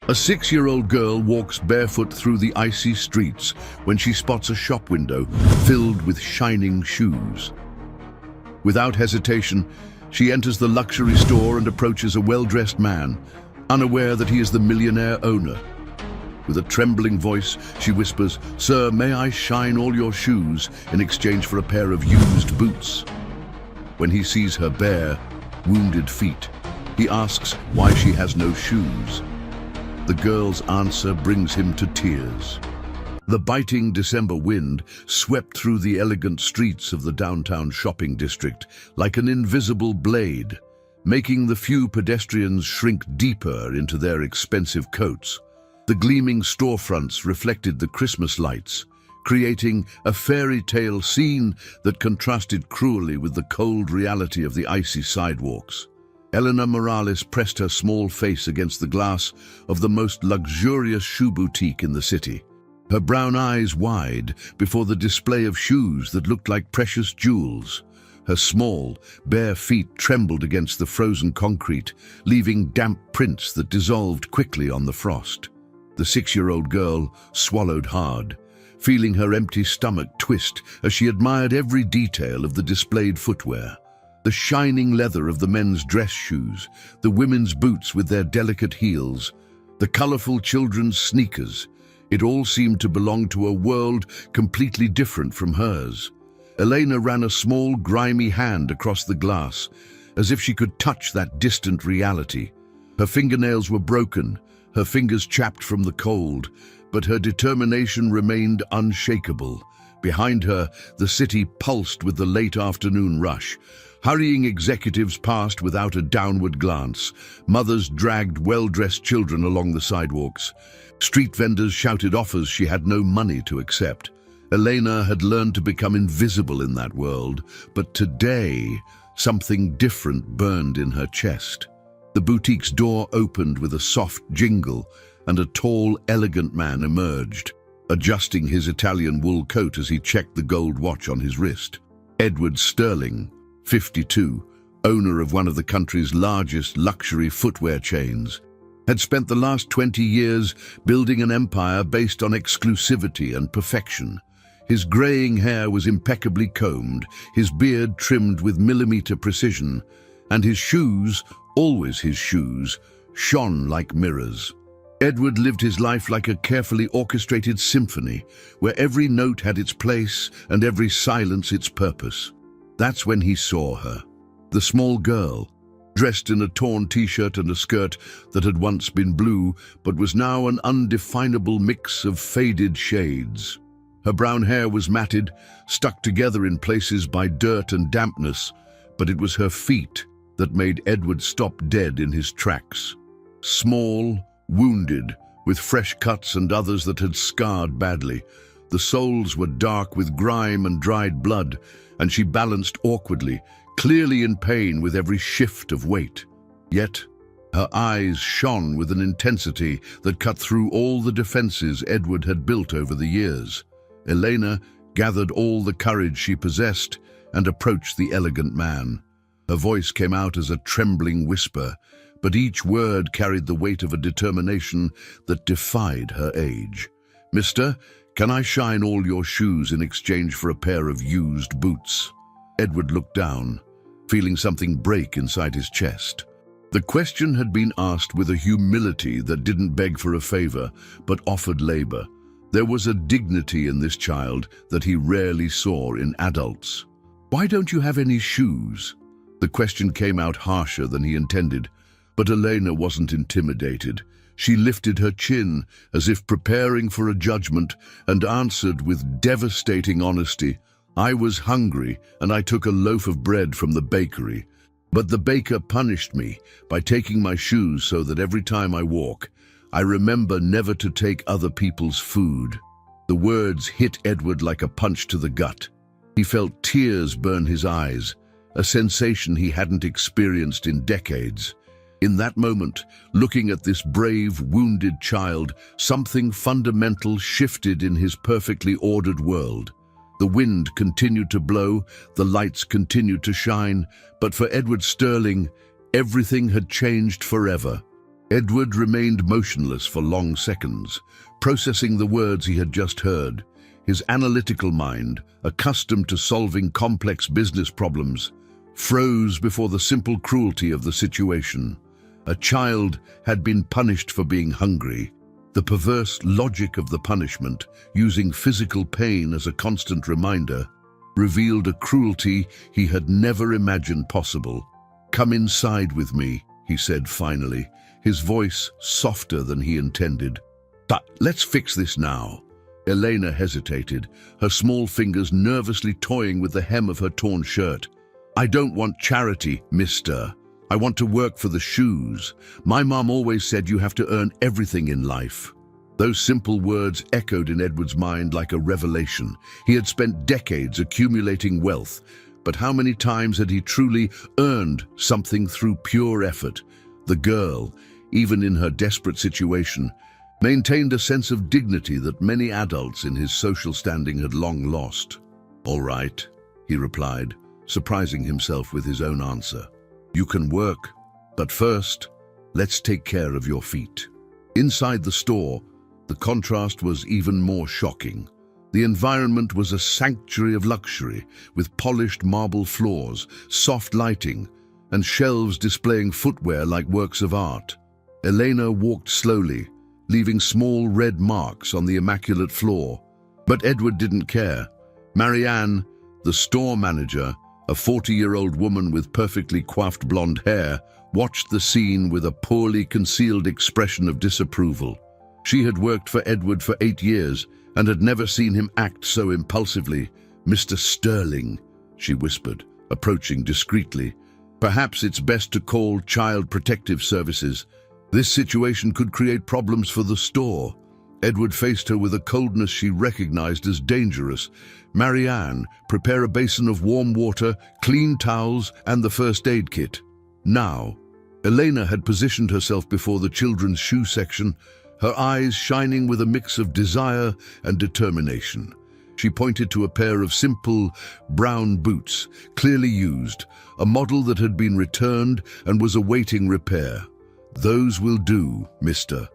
A 6-year-old girl walks barefoot through the icy streets when she spots a shop window filled with shining shoes. Without hesitation, she enters the luxury store and approaches a well-dressed man, unaware that he is the millionaire owner. With a trembling voice, she whispers, "Sir, may I shine all your shoes in exchange for a pair of used boots?" When he sees her bare, wounded feet, he asks why she has no shoes. The girl's answer brings him to tears. The biting December wind swept through the elegant streets of the downtown shopping district like an invisible blade, making the few pedestrians shrink deeper into their expensive coats. The gleaming storefronts reflected the Christmas lights, creating a fairy tale scene that contrasted cruelly with the cold reality of the icy sidewalks. Elena Morales pressed her small face against the glass of the most luxurious shoe boutique in the city, her brown eyes wide before the display of shoes that looked like precious jewels. Her small, bare feet trembled against the frozen concrete, leaving damp prints that dissolved quickly on the frost. The 6-year-old girl swallowed hard, feeling her empty stomach twist as she admired every detail of the displayed footwear. The shining leather of the men's dress shoes, the women's boots with their delicate heels, the colorful children's sneakers. It all seemed to belong to a world completely different from hers. Elena ran a small, grimy hand across the glass, as if she could touch that distant reality. Her fingernails were broken, her fingers chapped from the cold, but her determination remained unshakable. Behind her, the city pulsed with the late afternoon rush. Hurrying executives passed without a downward glance. Mothers dragged well-dressed children along the sidewalks. Street vendors shouted offers she had no money to accept. Elena had learned to become invisible in that world, but today, something different burned in her chest. The boutique's door opened with a soft jingle, and a tall, elegant man emerged, adjusting his Italian wool coat as he checked the gold watch on his wrist. Edward Sterling, 52, owner of one of the country's largest luxury footwear chains, had spent the last 20 years building an empire based on exclusivity and perfection. His graying hair was impeccably combed, his beard trimmed with millimeter precision, and his shoes, always his shoes, shone like mirrors. Edward lived his life like a carefully orchestrated symphony, where every note had its place and every silence its purpose. That's when he saw her, the small girl, dressed in a torn t-shirt and a skirt that had once been blue but was now an undefinable mix of faded shades. Her brown hair was matted, stuck together in places by dirt and dampness, but it was her feet that made Edward stop dead in his tracks. Small, wounded, with fresh cuts and others that had scarred badly. The soles were dark with grime and dried blood, and she balanced awkwardly, clearly in pain with every shift of weight. Yet, her eyes shone with an intensity that cut through all the defenses Edward had built over the years. Elena gathered all the courage she possessed and approached the elegant man. Her voice came out as a trembling whisper, but each word carried the weight of a determination that defied her age. "Mister, can I shine all your shoes in exchange for a pair of used boots?" Edward looked down, feeling something break inside his chest. The question had been asked with a humility that didn't beg for a favor, but offered labor. There was a dignity in this child that he rarely saw in adults. "Why don't you have any shoes?" The question came out harsher than he intended, but Elena wasn't intimidated. She lifted her chin as if preparing for a judgment and answered with devastating honesty, "I was hungry and I took a loaf of bread from the bakery. But the baker punished me by taking my shoes so that every time I walk, I remember never to take other people's food." The words hit Edward like a punch to the gut. He felt tears burn his eyes, a sensation he hadn't experienced in decades. In that moment, looking at this brave, wounded child, something fundamental shifted in his perfectly ordered world. The wind continued to blow, the lights continued to shine, but for Edward Sterling, everything had changed forever. Edward remained motionless for long seconds, processing the words he had just heard. His analytical mind, accustomed to solving complex business problems, froze before the simple cruelty of the situation. A child had been punished for being hungry. The perverse logic of the punishment, using physical pain as a constant reminder, revealed a cruelty he had never imagined possible. "Come inside with me," he said finally, his voice softer than he intended. "But let's fix this now." Elena hesitated, her small fingers nervously toying with the hem of her torn shirt. "I don't want charity, mister. I want to work for the shoes. My mom always said you have to earn everything in life." Those simple words echoed in Edward's mind like a revelation. He had spent decades accumulating wealth, but how many times had he truly earned something through pure effort? The girl, even in her desperate situation, maintained a sense of dignity that many adults in his social standing had long lost. "All right," he replied, surprising himself with his own answer. "You can work, but first, let's take care of your feet." Inside the store, the contrast was even more shocking. The environment was a sanctuary of luxury, with polished marble floors, soft lighting, and shelves displaying footwear like works of art. Elena walked slowly, leaving small red marks on the immaculate floor. But Edward didn't care. Marianne, the store manager, a 40-year-old woman with perfectly coiffed blonde hair, watched the scene with a poorly concealed expression of disapproval. She had worked for Edward for 8 years and had never seen him act so impulsively. "Mr. Sterling," she whispered, approaching discreetly. "Perhaps it's best to call Child Protective Services. This situation could create problems for the store." Edward faced her with a coldness she recognized as dangerous. "Marianne, prepare a basin of warm water, clean towels, and the first aid kit." Now, Elena had positioned herself before the children's shoe section, her eyes shining with a mix of desire and determination. She pointed to a pair of simple, brown boots, clearly used, a model that had been returned and was awaiting repair. "Those will do, mister.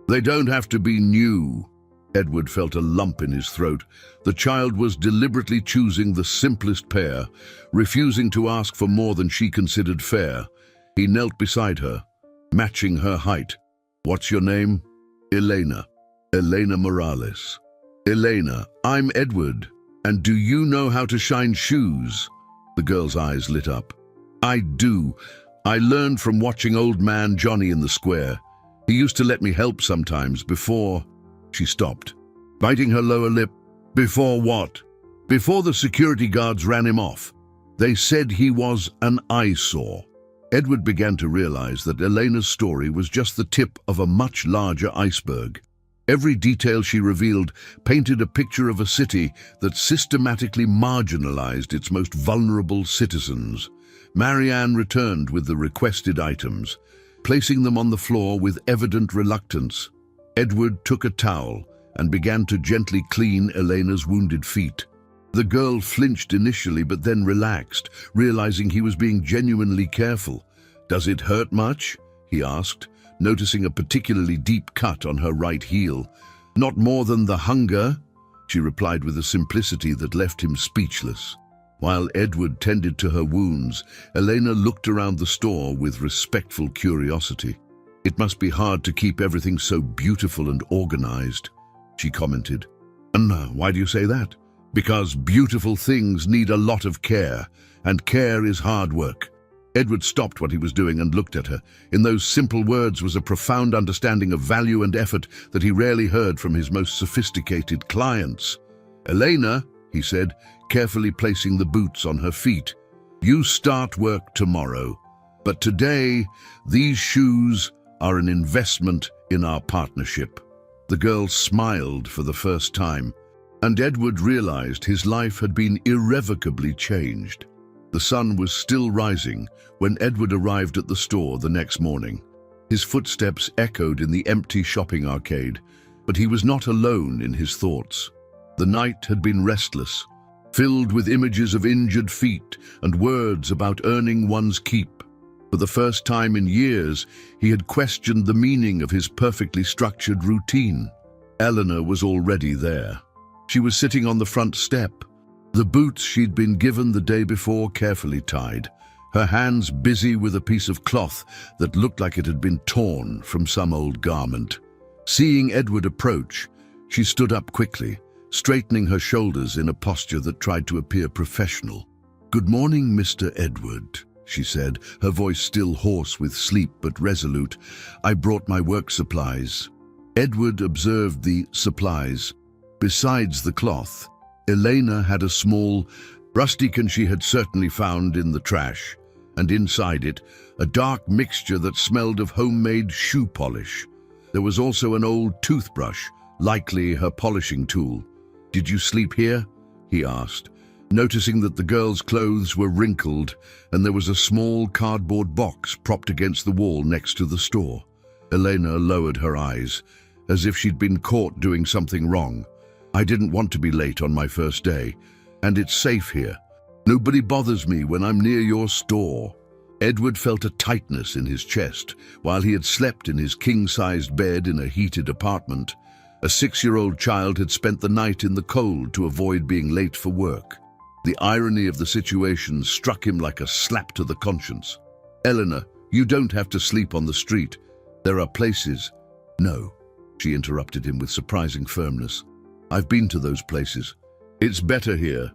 They don't have to be new." Edward felt a lump in his throat. The child was deliberately choosing the simplest pair, refusing to ask for more than she considered fair. He knelt beside her, matching her height. "What's your name?" "Elena. Elena Morales." "Elena, I'm Edward. And do you know how to shine shoes?" The girl's eyes lit up. "I do. I learned from watching old man Johnny in the square. He used to let me help sometimes before—" She stopped, biting her lower lip. "Before what?" "Before the security guards ran him off. They said he was an eyesore." Edward began to realize that Elena's story was just the tip of a much larger iceberg. Every detail she revealed painted a picture of a city that systematically marginalized its most vulnerable citizens. Marianne returned with the requested items, placing them on the floor with evident reluctance. Edward took a towel and began to gently clean Elena's wounded feet. The girl flinched initially but then relaxed, realizing he was being genuinely careful. "Does it hurt much?" he asked, noticing a particularly deep cut on her right heel. "Not more than the hunger," she replied with a simplicity that left him speechless. While Edward tended to her wounds, Elena looked around the store with respectful curiosity. "It must be hard to keep everything so beautiful and organized," she commented. "And why do you say that?" "Because beautiful things need a lot of care, and care is hard work." Edward stopped what he was doing and looked at her. In those simple words was a profound understanding of value and effort that he rarely heard from his most sophisticated clients. "Elena," he said, carefully placing the boots on her feet, "you start work tomorrow. But today, these shoes are an investment in our partnership." The girl smiled for the first time, and Edward realized his life had been irrevocably changed. The sun was still rising when Edward arrived at the store the next morning. His footsteps echoed in the empty shopping arcade, but he was not alone in his thoughts. The night had been restless, filled with images of injured feet and words about earning one's keep. For the first time in years, he had questioned the meaning of his perfectly structured routine. Eleanor was already there. She was sitting on the front step, the boots she'd been given the day before carefully tied, her hands busy with a piece of cloth that looked like it had been torn from some old garment. Seeing Edward approach, she stood up quickly, straightening her shoulders in a posture that tried to appear professional. "Good morning, Mr. Edward," she said, her voice still hoarse with sleep but resolute. "I brought my work supplies." Edward observed the supplies. Besides the cloth, Elena had a small, rusty can she had certainly found in the trash, and inside it, a dark mixture that smelled of homemade shoe polish. There was also an old toothbrush, likely her polishing tool. "Did you sleep here?" he asked, noticing that the girl's clothes were wrinkled and there was a small cardboard box propped against the wall next to the store. Elena lowered her eyes, as if she'd been caught doing something wrong. "I didn't want to be late on my first day, and it's safe here. Nobody bothers me when I'm near your store." Edward felt a tightness in his chest. While he had slept in his king-sized bed in a heated apartment, a 6-year-old child had spent the night in the cold to avoid being late for work. The irony of the situation struck him like a slap to the conscience. "Eleanor, you don't have to sleep on the street. There are places—" "No," she interrupted him with surprising firmness. "I've been to those places. It's better here."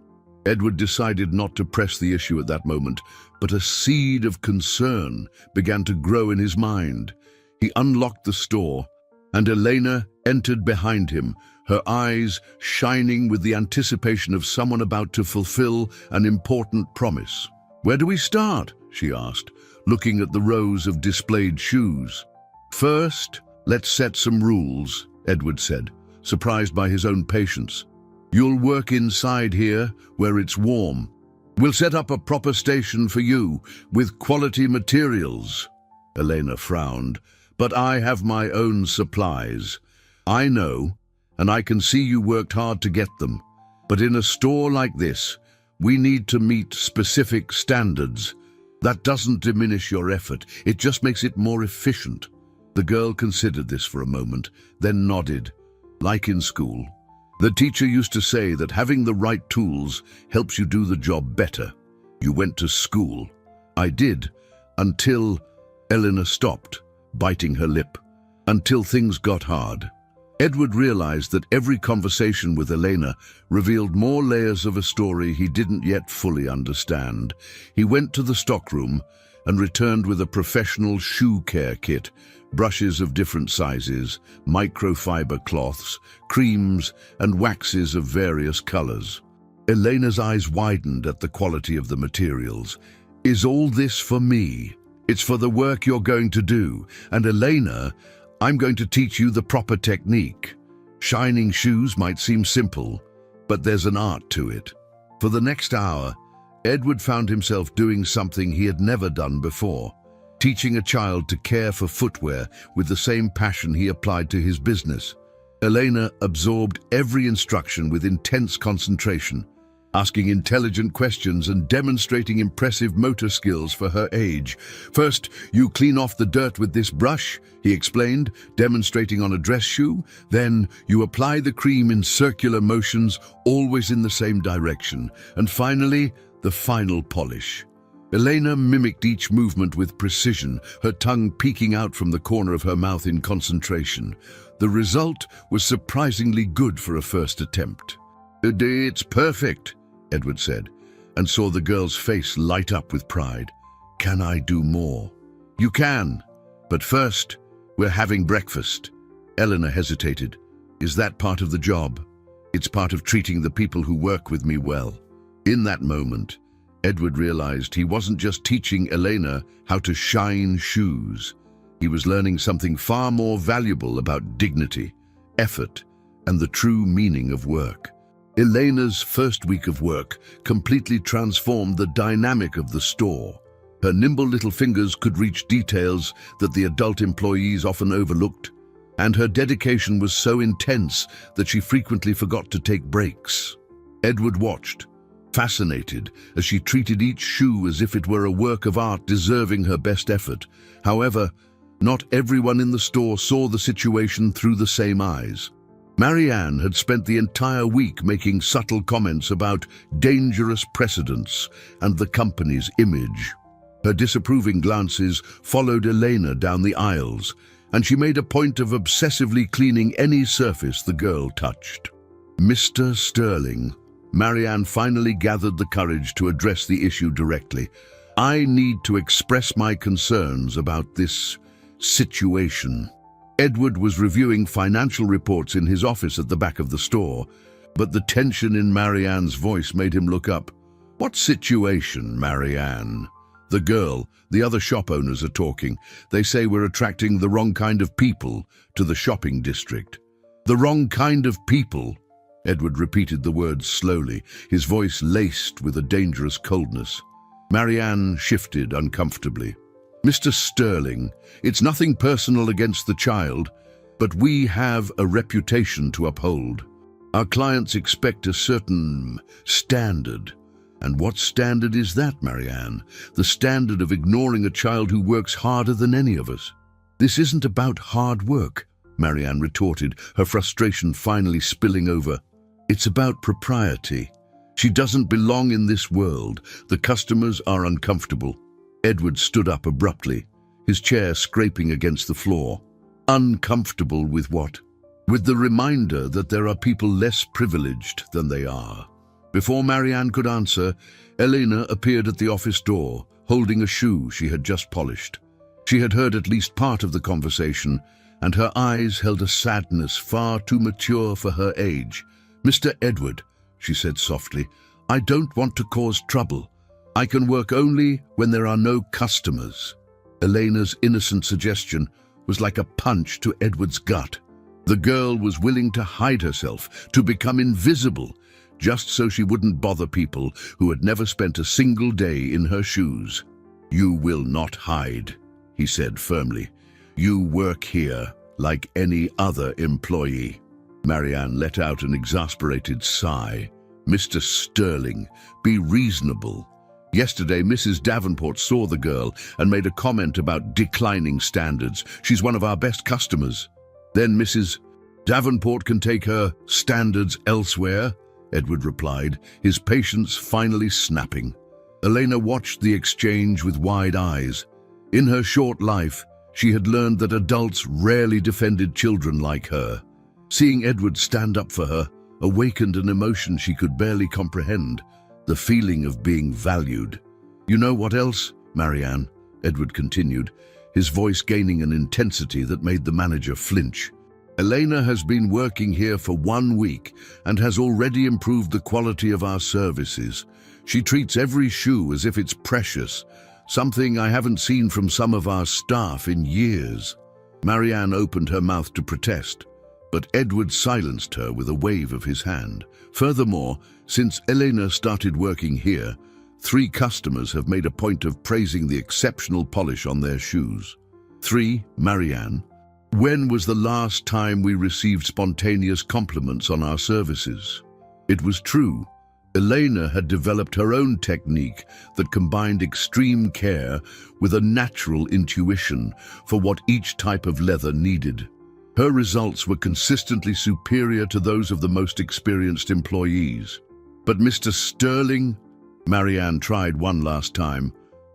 Edward decided not to press the issue at that moment, but a seed of concern began to grow in his mind. He unlocked the store, and Elena entered behind him, her eyes shining with the anticipation of someone about to fulfill an important promise. "Where do we start?" she asked, looking at the rows of displayed shoes. "First, let's set some rules," Edward said, surprised by his own patience. "You'll work inside here, where it's warm. We'll set up a proper station for you, with quality materials." Elena frowned. "But I have my own supplies. I know, and I can see you worked hard to get them. But in a store like this, we need to meet specific standards. That doesn't diminish your effort, it just makes it more efficient." The girl considered this for a moment, then nodded. "Like in school. The teacher used to say that having the right tools helps you do the job better. You went to school." "I did, until—" Eleanor stopped, biting her lip. "Until things got hard." Edward realized that every conversation with Elena revealed more layers of a story he didn't yet fully understand. He went to the stockroom and returned with a professional shoe care kit, brushes of different sizes, microfiber cloths, creams, and waxes of various colors. Elena's eyes widened at the quality of the materials. "Is all this for me? It's for the work you're going to do. And Elena, I'm going to teach you the proper technique. Shining shoes might seem simple, but there's an art to it." For the next hour, Edward found himself doing something he had never done before, teaching a child to care for footwear with the same passion he applied to his business. Elena absorbed every instruction with intense concentration, asking intelligent questions and demonstrating impressive motor skills for her age. "First, you clean off the dirt with this brush," he explained, demonstrating on a dress shoe. "Then you apply the cream in circular motions, always in the same direction. And finally, the final polish." Elena mimicked each movement with precision, her tongue peeking out from the corner of her mouth in concentration. The result was surprisingly good for a first attempt. "It's perfect," Edward said, and saw the girl's face light up with pride. "Can I do more?" "You can, but first, we're having breakfast." Eleanor hesitated. "Is that part of the job?" "It's part of treating the people who work with me well." In that moment, Edward realized he wasn't just teaching Elena how to shine shoes. He was learning something far more valuable about dignity, effort, and the true meaning of work. Elena's first week of work completely transformed the dynamic of the store. Her nimble little fingers could reach details that the adult employees often overlooked, and her dedication was so intense that she frequently forgot to take breaks. Edward watched, fascinated as she treated each shoe as if it were a work of art deserving her best effort. However, not everyone in the store saw the situation through the same eyes. Marianne had spent the entire week making subtle comments about dangerous precedents and the company's image. Her disapproving glances followed Elena down the aisles, and she made a point of obsessively cleaning any surface the girl touched. "Mr. Sterling," Marianne finally gathered the courage to address the issue directly. "I need to express my concerns about this situation." Edward was reviewing financial reports in his office at the back of the store, but the tension in Marianne's voice made him look up. "What situation, Marianne?" "The girl, the other shop owners are talking. They say we're attracting the wrong kind of people to the shopping district." "The wrong kind of people?" Edward repeated the words slowly, his voice laced with a dangerous coldness. Marianne shifted uncomfortably. "Mr. Sterling, it's nothing personal against the child, but we have a reputation to uphold. Our clients expect a certain standard." "And what standard is that, Marianne? The standard of ignoring a child who works harder than any of us." "This isn't about hard work," Marianne retorted, her frustration finally spilling over. "It's about propriety. She doesn't belong in this world. The customers are uncomfortable." Edward stood up abruptly, his chair scraping against the floor. "Uncomfortable with what?" "With the reminder that there are people less privileged than they are." Before Marianne could answer, Elena appeared at the office door, holding a shoe she had just polished. She had heard at least part of the conversation, and her eyes held a sadness far too mature for her age. "Mr. Edward," she said softly, "I don't want to cause trouble. I can work only when there are no customers." Elena's innocent suggestion was like a punch to Edward's gut. The girl was willing to hide herself, to become invisible, just so she wouldn't bother people who had never spent a single day in her shoes. "You will not hide," he said firmly. "You work here like any other employee." Marianne let out an exasperated sigh. "Mr. Sterling, be reasonable. Yesterday, Mrs. Davenport saw the girl and made a comment about declining standards. She's one of our best customers." "Then Mrs. Davenport can take her standards elsewhere," Edward replied, his patience finally snapping. Elena watched the exchange with wide eyes. In her short life, she had learned that adults rarely defended children like her. Seeing Edward stand up for her awakened an emotion she could barely comprehend, the feeling of being valued. "You know what else, Marianne?" Edward continued, his voice gaining an intensity that made the manager flinch. "Elena has been working here for 1 week and has already improved the quality of our services. She treats every shoe as if it's precious, something I haven't seen from some of our staff in years." Marianne opened her mouth to protest, but Edward silenced her with a wave of his hand. "Furthermore, since Elena started working here, 3 customers have made a point of praising the exceptional polish on their shoes." "3, Marianne? When was the last time we received spontaneous compliments on our services?" It was true. Elena had developed her own technique that combined extreme care with a natural intuition for what each type of leather needed. Her results were consistently superior to those of the most experienced employees. "But Mr. Sterling," Marianne tried one last time,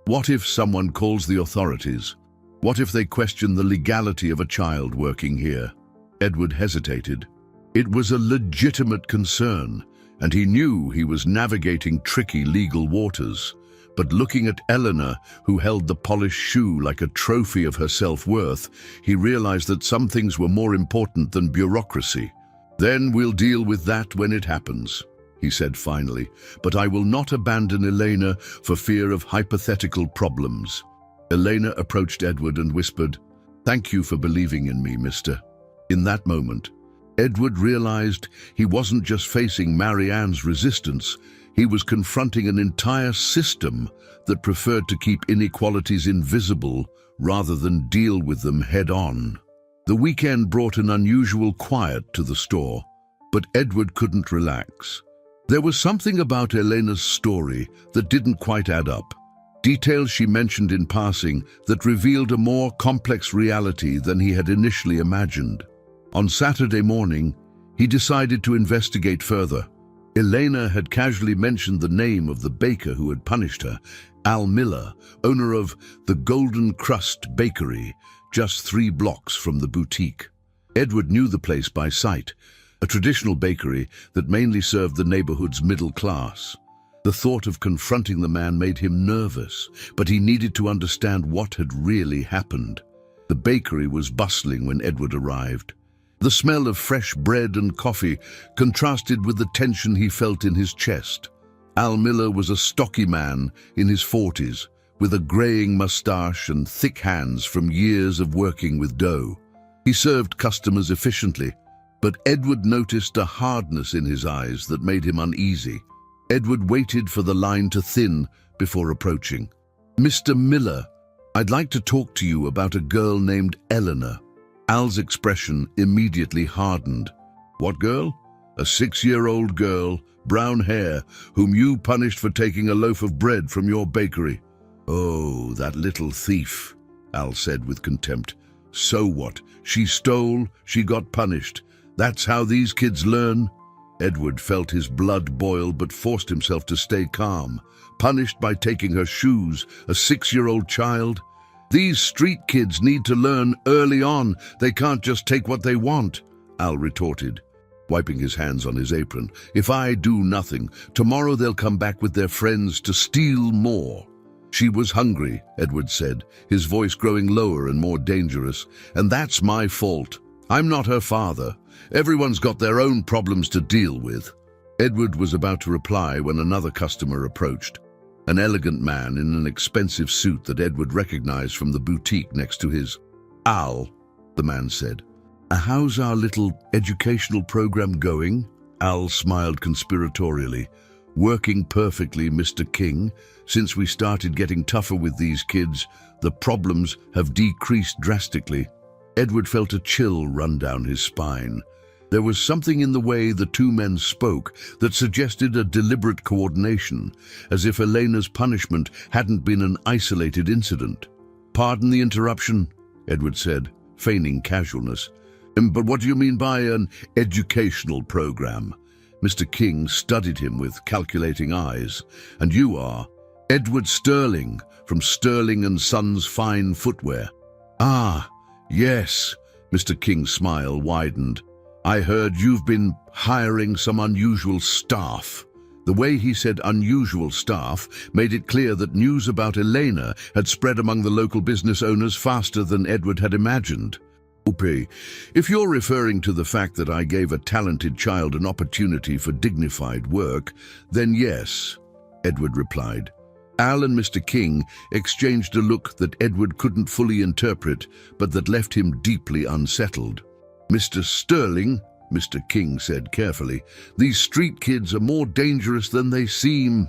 "what if someone calls the authorities? What if they question the legality of a child working here?" Edward hesitated. It was a legitimate concern, and he knew he was navigating tricky legal waters. But looking at Eleanor, who held the polished shoe like a trophy of her self-worth, he realized that some things were more important than bureaucracy. "Then we'll deal with that when it happens," he said finally, "but I will not abandon Elena for fear of hypothetical problems." Elena approached Edward and whispered, "Thank you for believing in me, mister." In that moment, Edward realized he wasn't just facing Marianne's resistance, he was confronting an entire system that preferred to keep inequalities invisible rather than deal with them head-on. The weekend brought an unusual quiet to the store, but Edward couldn't relax. There was something about Elena's story that didn't quite add up. Details she mentioned in passing that revealed a more complex reality than he had initially imagined. On Saturday morning, he decided to investigate further. Elena had casually mentioned the name of the baker who had punished her, Al Miller, owner of the Golden Crust Bakery, just 3 blocks from the boutique. Edward knew the place by sight, a traditional bakery that mainly served the neighborhood's middle class. The thought of confronting the man made him nervous, but he needed to understand what had really happened. The bakery was bustling when Edward arrived. The smell of fresh bread and coffee contrasted with the tension he felt in his chest. Al Miller was a stocky man in his 40s, with a graying mustache and thick hands from years of working with dough. He served customers efficiently, but Edward noticed a hardness in his eyes that made him uneasy. Edward waited for the line to thin before approaching. "Mr. Miller, I'd like to talk to you about a girl named Eleanor." Al's expression immediately hardened. "What girl?" "A 6-year-old girl, brown hair, whom you punished for taking a loaf of bread from your bakery." "Oh, that little thief," Al said with contempt. "So what? She stole, she got punished. That's how these kids learn." Edward felt his blood boil but forced himself to stay calm. Punished by taking her shoes, a 6-year-old child? "These street kids need to learn early on. They can't just take what they want," Al retorted, wiping his hands on his apron. "If I do nothing, tomorrow they'll come back with their friends to steal more." "She was hungry," Edward said, his voice growing lower and more dangerous. "And that's my fault. I'm not her father. Everyone's got their own problems to deal with." Edward was about to reply when another customer approached. An elegant man in an expensive suit that Edward recognized from the boutique next to his. "Al," the man said, "how's our little educational program going?" Al smiled conspiratorially. "Working perfectly, Mr. King. Since we started getting tougher with these kids, the problems have decreased drastically." Edward felt a chill run down his spine. There was something in the way the two men spoke that suggested a deliberate coordination, as if Elena's punishment hadn't been an isolated incident. "Pardon the interruption," Edward said, feigning casualness. "But what do you mean by an educational program?" Mr. King studied him with calculating eyes. "And you are?" "Edward Sterling, from Sterling and Sons Fine Footwear." "Ah, yes," Mr. King's smile widened. "I heard you've been hiring some unusual staff." The way he said unusual staff made it clear that news about Elena had spread among the local business owners faster than Edward had imagined. "Okay, if you're referring to the fact that I gave a talented child an opportunity for dignified work, then yes," Edward replied. Al and Mr. King exchanged a look that Edward couldn't fully interpret, but that left him deeply unsettled. "Mr. Sterling," Mr. King said carefully, "these street kids are more dangerous than they seem.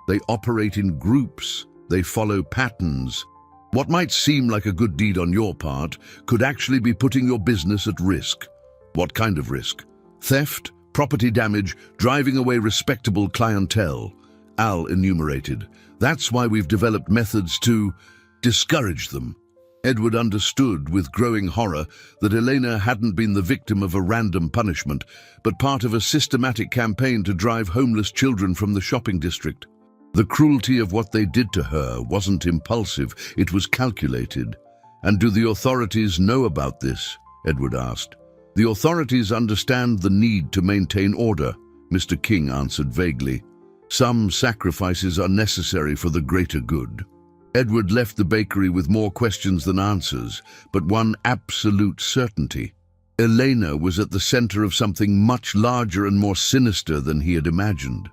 They operate in groups. They follow patterns. What might seem like a good deed on your part could actually be putting your business at risk." "What kind of risk?" "Theft, property damage, driving away respectable clientele," Al enumerated. "That's why we've developed methods to discourage them." Edward understood with growing horror that Elena hadn't been the victim of a random punishment, but part of a systematic campaign to drive homeless children from the shopping district. The cruelty of what they did to her wasn't impulsive, it was calculated. "And do the authorities know about this?" Edward asked. "The authorities understand the need to maintain order," Mr. King answered vaguely. "Some sacrifices are necessary for the greater good." Edward left the bakery with more questions than answers, but one absolute certainty. Elena was at the center of something much larger and more sinister than he had imagined.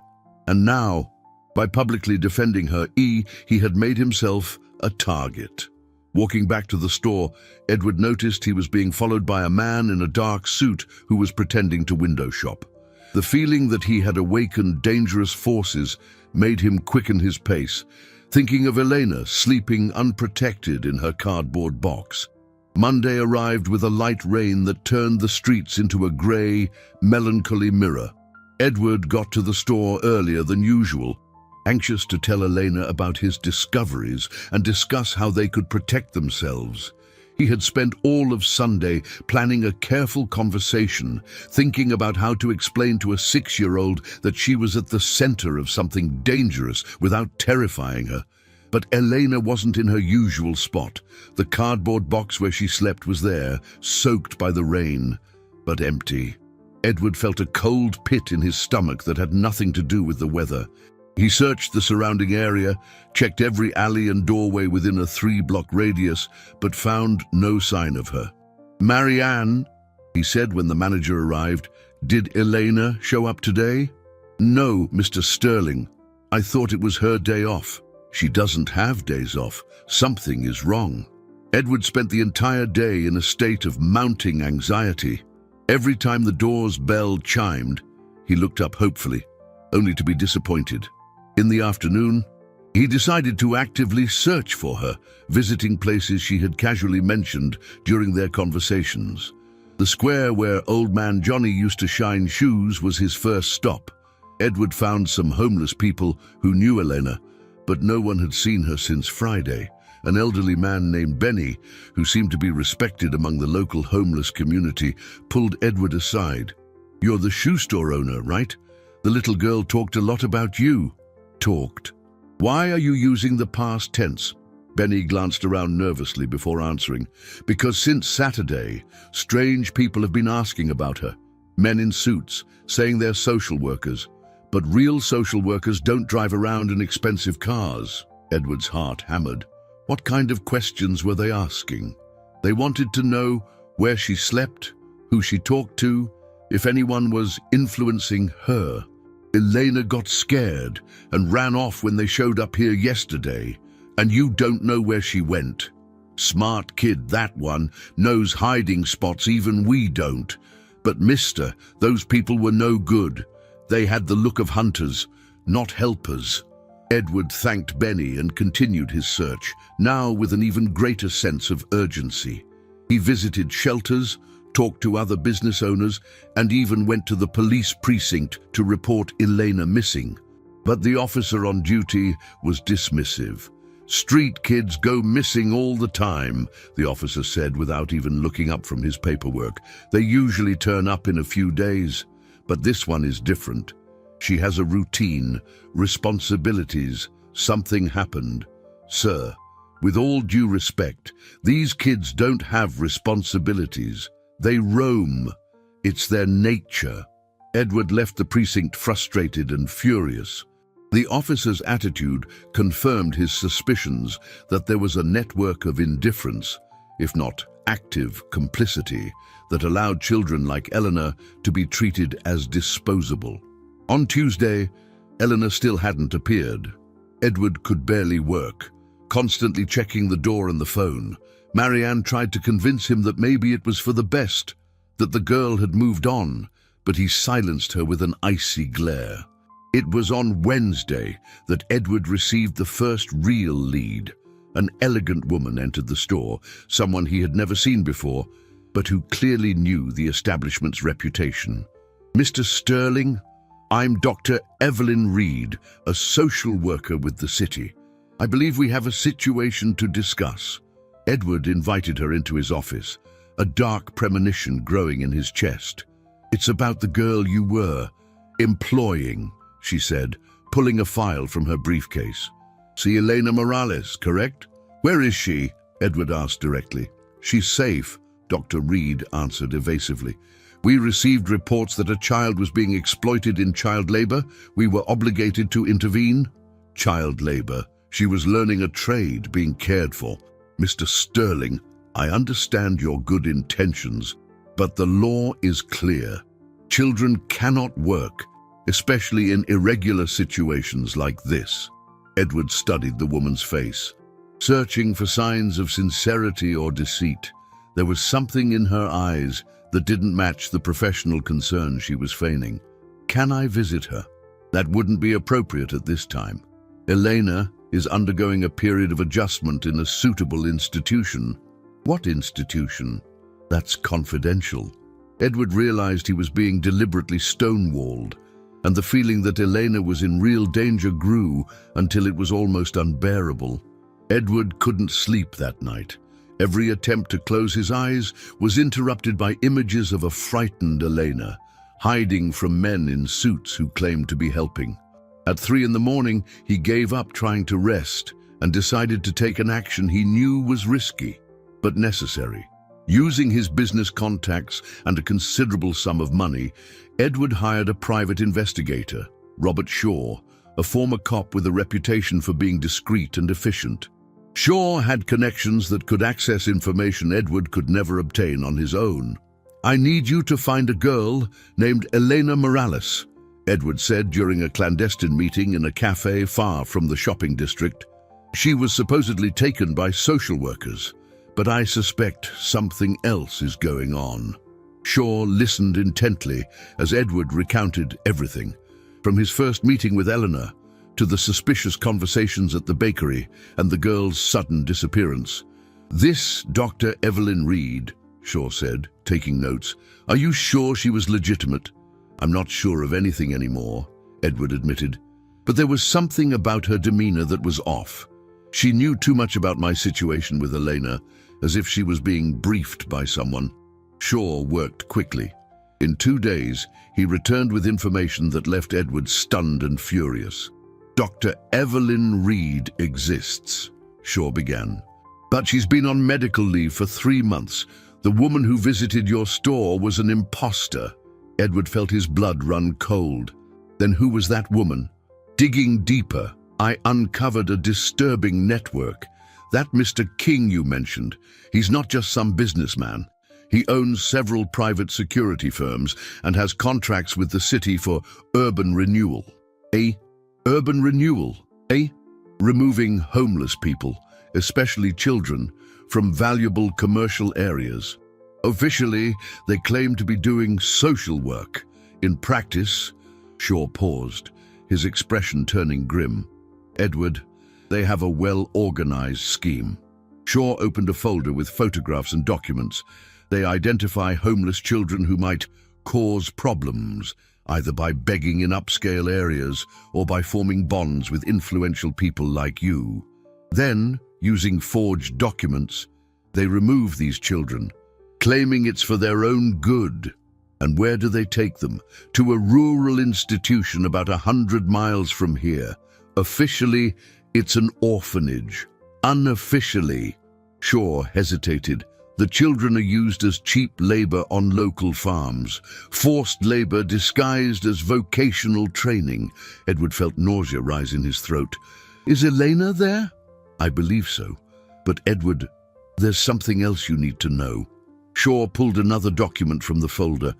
And now, by publicly defending her, he had made himself a target. Walking back to the store, Edward noticed he was being followed by a man in a dark suit who was pretending to window shop. The feeling that he had awakened dangerous forces made him quicken his pace, thinking of Elena sleeping unprotected in her cardboard box. Monday arrived with a light rain that turned the streets into a grey, melancholy mirror. Edward got to the store earlier than usual, anxious to tell Elena about his discoveries and discuss how they could protect themselves. He had spent all of Sunday planning a careful conversation, thinking about how to explain to a 6-year-old that she was at the center of something dangerous without terrifying her. But Elena wasn't in her usual spot. The cardboard box where she slept was there, soaked by the rain, but empty. Edward felt a cold pit in his stomach that had nothing to do with the weather. He searched the surrounding area, checked every alley and doorway within a 3-block radius, but found no sign of her. "Marianne," he said when the manager arrived, "did Elena show up today?" "No, Mr. Sterling. I thought it was her day off." "She doesn't have days off. Something is wrong." Edward spent the entire day in a state of mounting anxiety. Every time the door's bell chimed, he looked up hopefully, only to be disappointed. In the afternoon, he decided to actively search for her, visiting places she had casually mentioned during their conversations. The square where Old Man Johnny used to shine shoes was his first stop. Edward found some homeless people who knew Elena, but no one had seen her since Friday. An elderly man named Benny, who seemed to be respected among the local homeless community, pulled Edward aside. "You're the shoe store owner, right? The little girl talked a lot about you." "Talked? Why are you using the past tense?" Benny glanced around nervously before answering. "Because since Saturday, strange people have been asking about her. Men in suits, saying they're social workers. But real social workers don't drive around in expensive cars." Edward's heart hammered. What kind of questions were they asking? They wanted to know where she slept, who she talked to, if anyone was influencing her. "Elena got scared and ran off when they showed up here yesterday, and you don't know where she went." "Smart kid, that one. Knows hiding spots even we don't. But mister, those people were no good. They had the look of hunters, not helpers." Edward thanked Benny and continued his search, now with an even greater sense of urgency. He visited shelters, talked to other business owners, and even went to the police precinct to report Elena missing. But the officer on duty was dismissive. "Street kids go missing all the time," the officer said without even looking up from his paperwork. "They usually turn up in a few days, but this one is different. She has a routine, responsibilities. Something happened. Sir, with all due respect, these kids don't have responsibilities. They roam. It's their nature." Edward left the precinct frustrated and furious. The officer's attitude confirmed his suspicions that there was a network of indifference, if not active complicity, that allowed children like Eleanor to be treated as disposable. On Tuesday, Eleanor still hadn't appeared. Edward could barely work, constantly checking the door and the phone. Marianne tried to convince him that maybe it was for the best, that the girl had moved on, but he silenced her with an icy glare. It was on Wednesday that Edward received the first real lead. An elegant woman entered the store, someone he had never seen before, but who clearly knew the establishment's reputation. "Mr. Sterling, I'm Dr. Evelyn Reed, a social worker with the city. I believe we have a situation to discuss." Edward invited her into his office, a dark premonition growing in his chest. "It's about the girl you were employing," she said, pulling a file from her briefcase. "See Elena Morales, correct?" "Where is she?" Edward asked directly. "She's safe," Dr. Reed answered evasively. "We received reports that a child was being exploited in child labor. We were obligated to intervene." "Child labor? She was learning a trade, being cared for." "Mr. Sterling, I understand your good intentions, but the law is clear. Children cannot work, especially in irregular situations like this." Edward studied the woman's face, searching for signs of sincerity or deceit. There was something in her eyes that didn't match the professional concern she was feigning. "Can I visit her?" "That wouldn't be appropriate at this time. Elena is undergoing a period of adjustment in a suitable institution." "What institution?" "That's confidential." Edward realized he was being deliberately stonewalled. and the feeling that Elena was in real danger grew until it was almost unbearable. Edward couldn't sleep that night. Every attempt to close his eyes was interrupted by images of a frightened Elena, hiding from men in suits who claimed to be helping. At 3 in the morning, he gave up trying to rest and decided to take an action he knew was risky, but necessary. Using his business contacts and a considerable sum of money, Edward hired a private investigator, Robert Shaw, a former cop with a reputation for being discreet and efficient. Shaw had connections that could access information Edward could never obtain on his own. "I need you to find a girl named Elena Morales," Edward said during a clandestine meeting in a cafe far from the shopping district. "She was supposedly taken by social workers, but I suspect something else is going on." Shaw listened intently as Edward recounted everything, from his first meeting with Eleanor to the suspicious conversations at the bakery and the girl's sudden disappearance. "This Dr. Evelyn Reed," Shaw said, taking notes. "Are you sure she was legitimate?" "I'm not sure of anything anymore," Edward admitted, "but there was something about her demeanor that was off. She knew too much about my situation with Elena, as if she was being briefed by someone." Shaw worked quickly. In 2 days, he returned with information that left Edward stunned and furious. "Dr. Evelyn Reed exists," Shaw began. "But she's been on medical leave for 3 months. The woman who visited your store was an imposter." Edward felt his blood run cold. "Then who was that woman?" "Digging deeper, I uncovered a disturbing network. That Mr. King you mentioned, he's not just some businessman. He owns several private security firms and has contracts with the city for urban renewal." Urban renewal, eh? Removing homeless people, especially children, from valuable commercial areas. Officially, they claim to be doing social work. In practice, Shaw paused, his expression turning grim. "Edward, they have a well-organized scheme." Shaw opened a folder with photographs and documents. "They identify homeless children who might cause problems, either by begging in upscale areas or by forming bonds with influential people like you. Then, using forged documents, they remove these children, claiming it's for their own good. And where do they take them? To a rural institution about 100 miles from here. Officially, it's an orphanage. Unofficially," Shaw hesitated, "the children are used as cheap labor on local farms. Forced labor disguised as vocational training." Edward felt nausea rise in his throat. "Is Elena there?" "I believe so. But Edward, there's something else you need to know." Shaw pulled another document from the folder.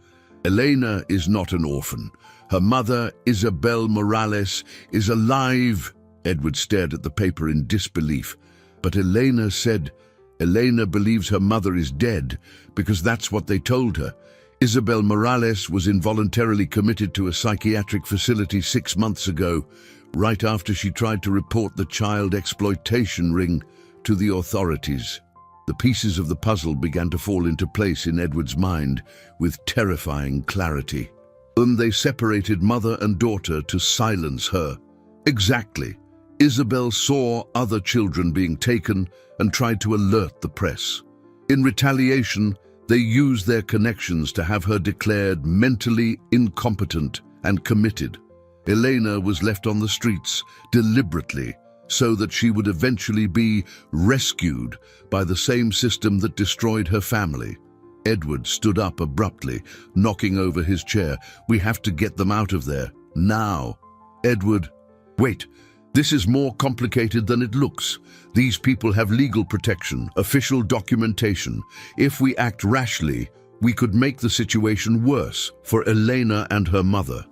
"Elena is not an orphan. Her mother, Isabel Morales, is alive." Edward stared at the paper in disbelief. "But Elena said..." "Elena believes her mother is dead because that's what they told her. Isabel Morales was involuntarily committed to a psychiatric facility 6 months ago, right after she tried to report the child exploitation ring to the authorities." The pieces of the puzzle began to fall into place in Edward's mind with terrifying clarity. They separated mother and daughter to silence her. Exactly. Isabel saw other children being taken and tried to alert the press. In retaliation, they used their connections to have her declared mentally incompetent and committed. Elena was left on the streets deliberately so that she would eventually be rescued by the same system that destroyed her family. Edward stood up abruptly, knocking over his chair. "We have to get them out of there, now." "Edward, wait. This is more complicated than it looks. These people have legal protection, official documentation. If we act rashly, we could make the situation worse for Elena and her mother.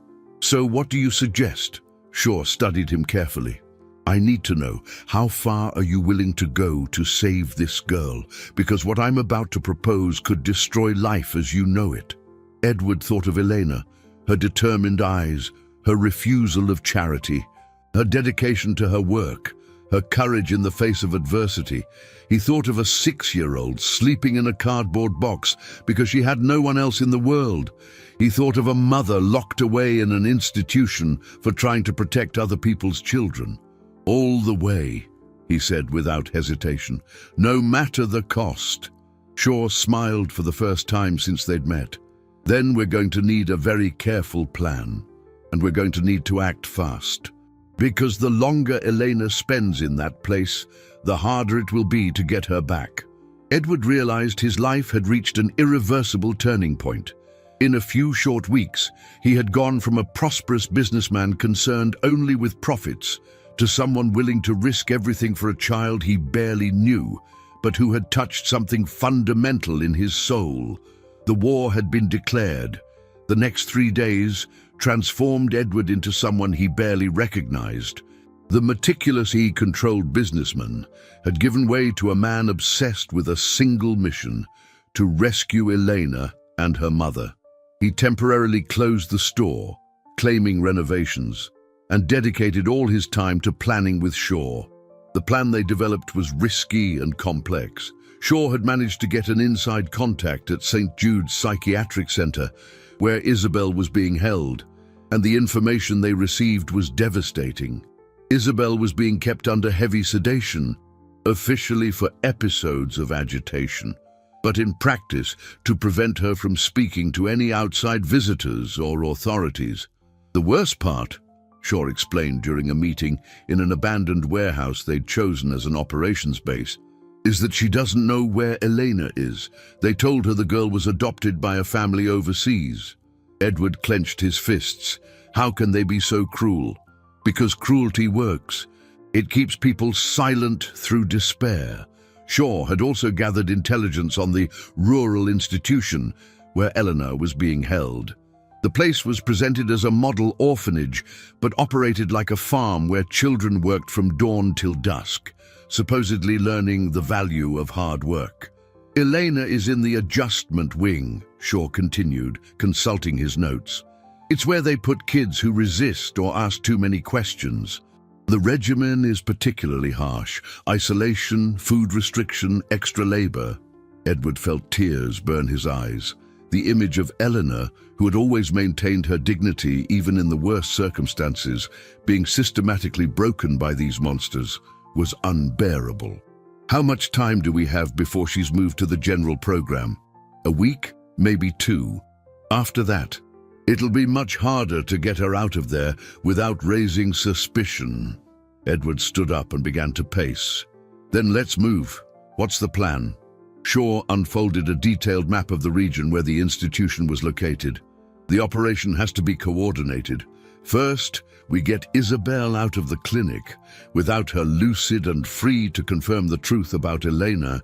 So what do you suggest?" Shaw studied him carefully. "I need to know, how far are you willing to go to save this girl? Because what I'm about to propose could destroy life as you know it." Edward thought of Elena, her determined eyes, her refusal of charity, her dedication to her work, her courage in the face of adversity. He thought of a 6-year-old sleeping in a cardboard box because she had no one else in the world. He thought of a mother locked away in an institution for trying to protect other people's children. All the way, he said without hesitation, no matter the cost. Shaw smiled for the first time since they'd met. Then we're going to need a very careful plan, and we're going to need to act fast. Because the longer Elena spends in that place, the harder it will be to get her back. Edward realized his life had reached an irreversible turning point. In a few short weeks, he had gone from a prosperous businessman concerned only with profits to someone willing to risk everything for a child he barely knew, but who had touched something fundamental in his soul. The war had been declared. The next 3 days transformed Edward into someone he barely recognized. The meticulously controlled businessman had given way to a man obsessed with a single mission: to rescue Elena and her mother. He temporarily closed the store, claiming renovations, and dedicated all his time to planning with Shaw. The plan they developed was risky and complex. Shaw had managed to get an inside contact at St. Jude's Psychiatric Center, where Isabel was being held, and the information they received was devastating. Isabel was being kept under heavy sedation, officially for episodes of agitation, but in practice to prevent her from speaking to any outside visitors or authorities. The worst part, Shaw explained during a meeting in an abandoned warehouse they'd chosen as an operations base, is that she doesn't know where Elena is. They told her the girl was adopted by a family overseas. Edward clenched his fists. How can they be so cruel? Because cruelty works. It keeps people silent through despair. Shaw had also gathered intelligence on the rural institution where Eleanor was being held. The place was presented as a model orphanage, but operated like a farm where children worked from dawn till dusk, supposedly learning the value of hard work. Elena is in the adjustment wing, Shaw continued, consulting his notes. It's where they put kids who resist or ask too many questions. The regimen is particularly harsh: isolation, food restriction, extra labor. Edward felt tears burn his eyes. The image of Eleanor, who had always maintained her dignity even in the worst circumstances, being systematically broken by these monsters, was unbearable. How much time do we have before she's moved to the general program? A week? Maybe 2. After that, it'll be much harder to get her out of there without raising suspicion. Edward stood up and began to pace. Then let's move. What's the plan? Shaw unfolded a detailed map of the region where the institution was located. The operation has to be coordinated. First, we get Isabel out of the clinic. Without her lucid and free to confirm the truth about Elena,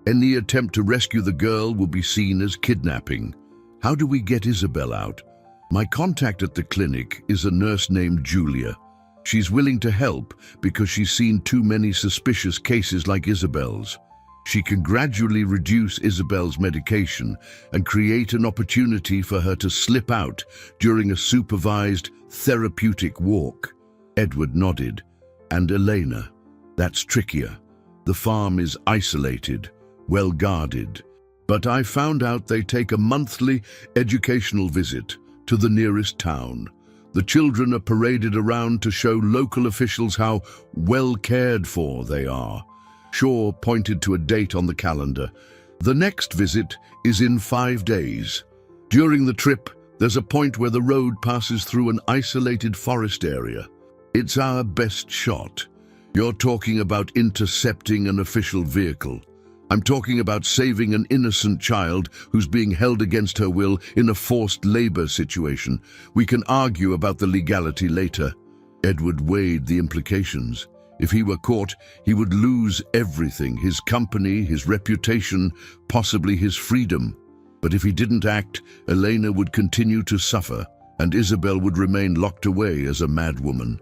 any attempt to rescue the girl will be seen as kidnapping. How do we get Isabel out? My contact at the clinic is a nurse named Julia. She's willing to help because she's seen too many suspicious cases like Isabel's. She can gradually reduce Isabel's medication and create an opportunity for her to slip out during a supervised therapeutic walk. Edward nodded. And Elena? That's trickier. The farm is isolated, well guarded. But I found out they take a monthly educational visit to the nearest town. The children are paraded around to show local officials how well cared for they are. Shaw pointed to a date on the calendar. The next visit is in 5 days. During the trip, there's a point where the road passes through an isolated forest area. It's our best shot. You're talking about intercepting an official vehicle. I'm talking about saving an innocent child who's being held against her will in a forced labor situation. We can argue about the legality later. Edward weighed the implications. If he were caught, he would lose everything: his company, his reputation, possibly his freedom. But if he didn't act, Elena would continue to suffer, and Isabel would remain locked away as a madwoman.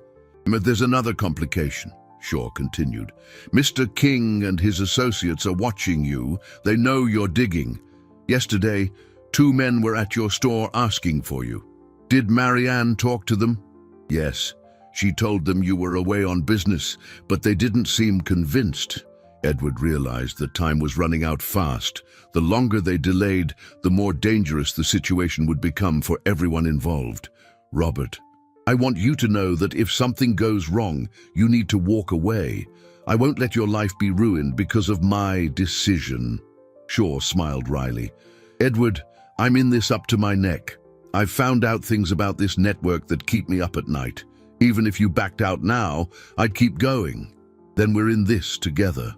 But there's another complication, Shaw continued. Mr. King and his associates are watching you. They know you're digging. Yesterday, 2 men were at your store asking for you. Did Marianne talk to them? Yes. She told them you were away on business, but they didn't seem convinced. Edward realized that time was running out fast. The longer they delayed, the more dangerous the situation would become for everyone involved. Robert, I want you to know that if something goes wrong, you need to walk away. I won't let your life be ruined because of my decision. Shaw smiled wryly. Edward, I'm in this up to my neck. I've found out things about this network that keep me up at night. Even if you backed out now, I'd keep going. Then we're in this together.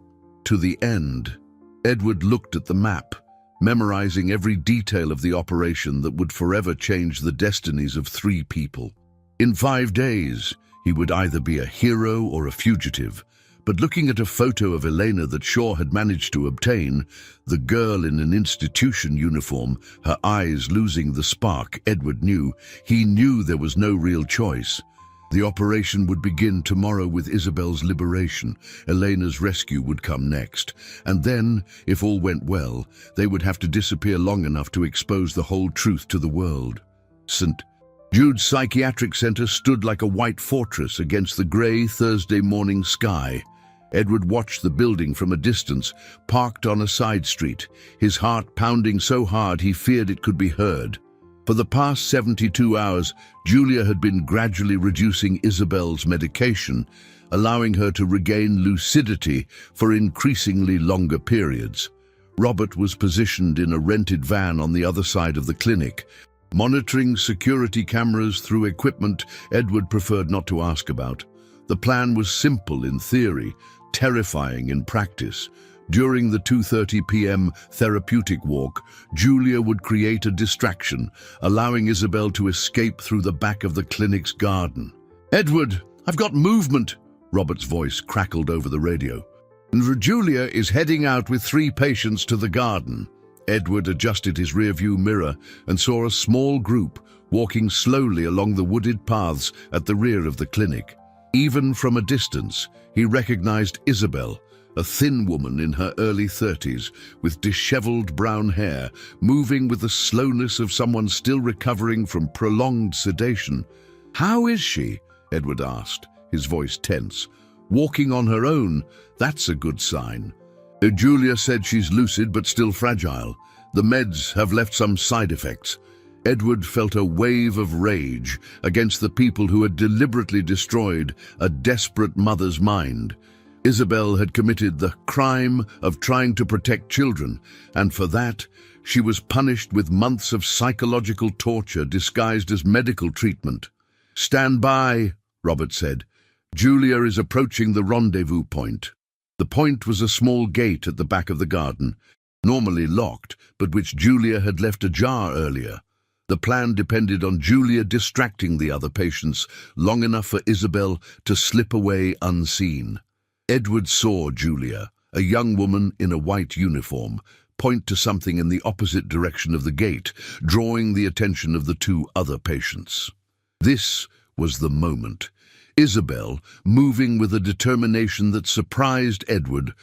To the end. Edward looked at the map, memorizing every detail of the operation that would forever change the destinies of 3 people. In 5 days, he would either be a hero or a fugitive. But looking at a photo of Elena that Shaw had managed to obtain, the girl in an institution uniform, her eyes losing the spark, Edward knew. He knew there was no real choice. The operation would begin tomorrow with Isabel's liberation. Elena's rescue would come next. And then, if all went well, they would have to disappear long enough to expose the whole truth to the world. St. Jude's Psychiatric Center stood like a white fortress against the grey Thursday morning sky. Edward watched the building from a distance, parked on a side street, his heart pounding so hard he feared it could be heard. For the past 72 hours, Julia had been gradually reducing Isabel's medication, allowing her to regain lucidity for increasingly longer periods. Robert was positioned in a rented van on the other side of the clinic. Monitoring security cameras through equipment Edward preferred not to ask about. The plan was simple in theory, terrifying in practice. During the 2:30 p.m. therapeutic walk, Julia would create a distraction, allowing Isabel to escape through the back of the clinic's garden. "Edward, I've got movement," Robert's voice crackled over the radio. "Julia is heading out with 3 patients to the garden." Edward adjusted his rearview mirror and saw a small group walking slowly along the wooded paths at the rear of the clinic. Even from a distance, he recognized Isabel, a thin woman in her early 30s, with disheveled brown hair, moving with the slowness of someone still recovering from prolonged sedation. "How is she?" Edward asked, his voice tense. "Walking on her own, that's a good sign." "Julia said she's lucid but still fragile. The meds have left some side effects." Edward felt a wave of rage against the people who had deliberately destroyed a desperate mother's mind. Isabel had committed the crime of trying to protect children, and for that, she was punished with months of psychological torture disguised as medical treatment. "Stand by," Robert said. "Julia is approaching the rendezvous point." The point was a small gate at the back of the garden, normally locked, but which Julia had left ajar earlier. The plan depended on Julia distracting the other patients long enough for Isabel to slip away unseen. Edward saw Julia, a young woman in a white uniform, point to something in the opposite direction of the gate, drawing the attention of the 2 other patients. This was the moment. Isabel, moving with a determination that surprised Edward,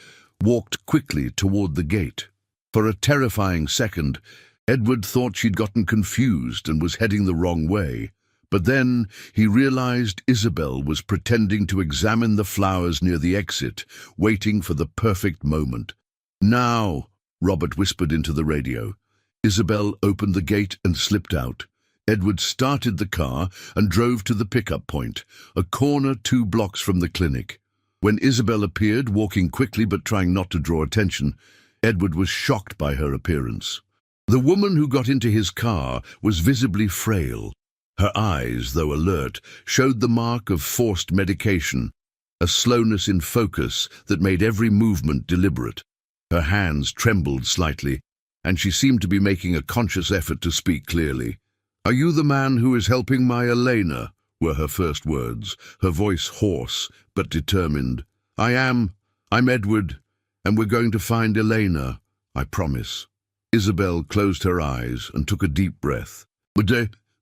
walked quickly toward the gate. For a terrifying second, Edward thought she'd gotten confused and was heading the wrong way. But then he realized Isabel was pretending to examine the flowers near the exit, waiting for the perfect moment. "Now," Robert whispered into the radio. Isabel opened the gate and slipped out. Edward started the car and drove to the pickup point, a corner 2 blocks from the clinic. When Isabel appeared, walking quickly but trying not to draw attention, Edward was shocked by her appearance. The woman who got into his car was visibly frail. Her eyes, though alert, showed the mark of forced medication, a slowness in focus that made every movement deliberate. Her hands trembled slightly, and she seemed to be making a conscious effort to speak clearly. "Are you the man who is helping my Elena?" were her first words, her voice hoarse but determined. "I am. I'm Edward, and we're going to find Elena, I promise." Isabel closed her eyes and took a deep breath. "But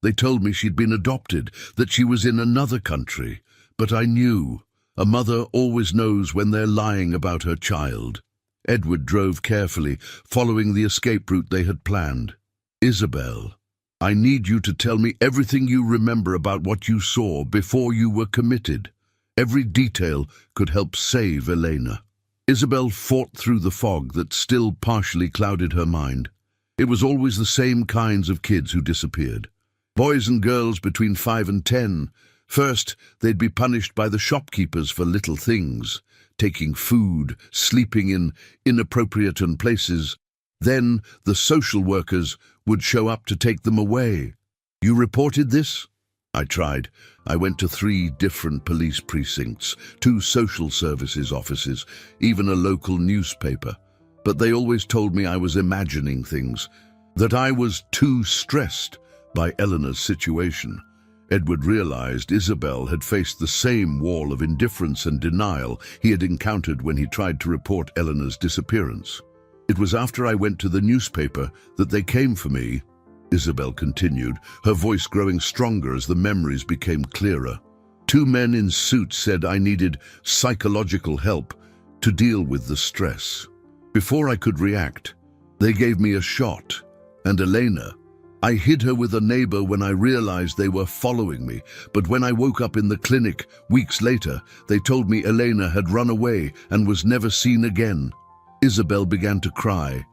they told me she'd been adopted, that she was in another country. But I knew. A mother always knows when they're lying about her child." Edward drove carefully, following the escape route they had planned. "Isabel, I need you to tell me everything you remember about what you saw before you were committed. Every detail could help save Elena. Isabel fought through the fog that still partially clouded her mind. It was always the same kinds of kids who disappeared. Boys and girls between 5 and 10. First, they'd be punished by the shopkeepers for little things, taking food, sleeping in inappropriate places. Then the social workers would show up to take them away. You reported this? I tried. I went to 3 different police precincts, 2 social services offices, even a local newspaper. But they always told me I was imagining things, that I was too stressed by Eleanor's situation. Edward realized Isabel had faced the same wall of indifference and denial he had encountered when he tried to report Eleanor's disappearance. It was after I went to the newspaper that they came for me, Isabel continued, her voice growing stronger as the memories became clearer. 2 men in suits said I needed psychological help to deal with the stress. Before I could react, they gave me a shot, and Elena, I hid her with a neighbor when I realized they were following me, but when I woke up in the clinic weeks later, they told me Elena had run away and was never seen again. Isabel began to cry.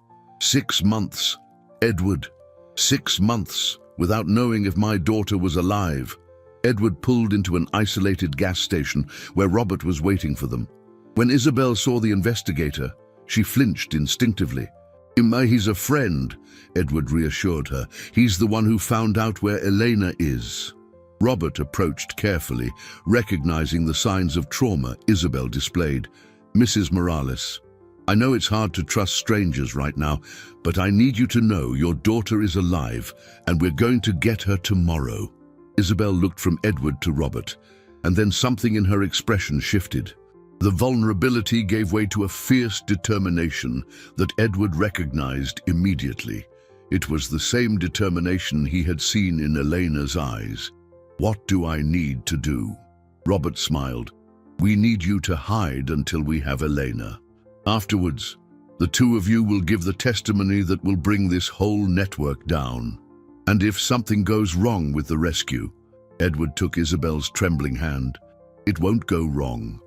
6 months, Edward. 6 months, without knowing if my daughter was alive. Edward pulled into an isolated gas station where Robert was waiting for them. When Isabel saw the investigator, she flinched instinctively. He's a friend, Edward reassured her. He's the one who found out where Elena is. Robert approached carefully, recognizing the signs of trauma Isabel displayed. Mrs. Morales, I know it's hard to trust strangers right now, but I need you to know your daughter is alive, and we're going to get her tomorrow. Isabel looked from Edward to Robert, and then something in her expression shifted. The vulnerability gave way to a fierce determination that Edward recognized immediately. It was the same determination he had seen in Elena's eyes. What do I need to do? Robert smiled. We need you to hide until we have Elena. Afterwards, the 2 of you will give the testimony that will bring this whole network down. And if something goes wrong with the rescue, Edward took Isabel's trembling hand. It won't go wrong.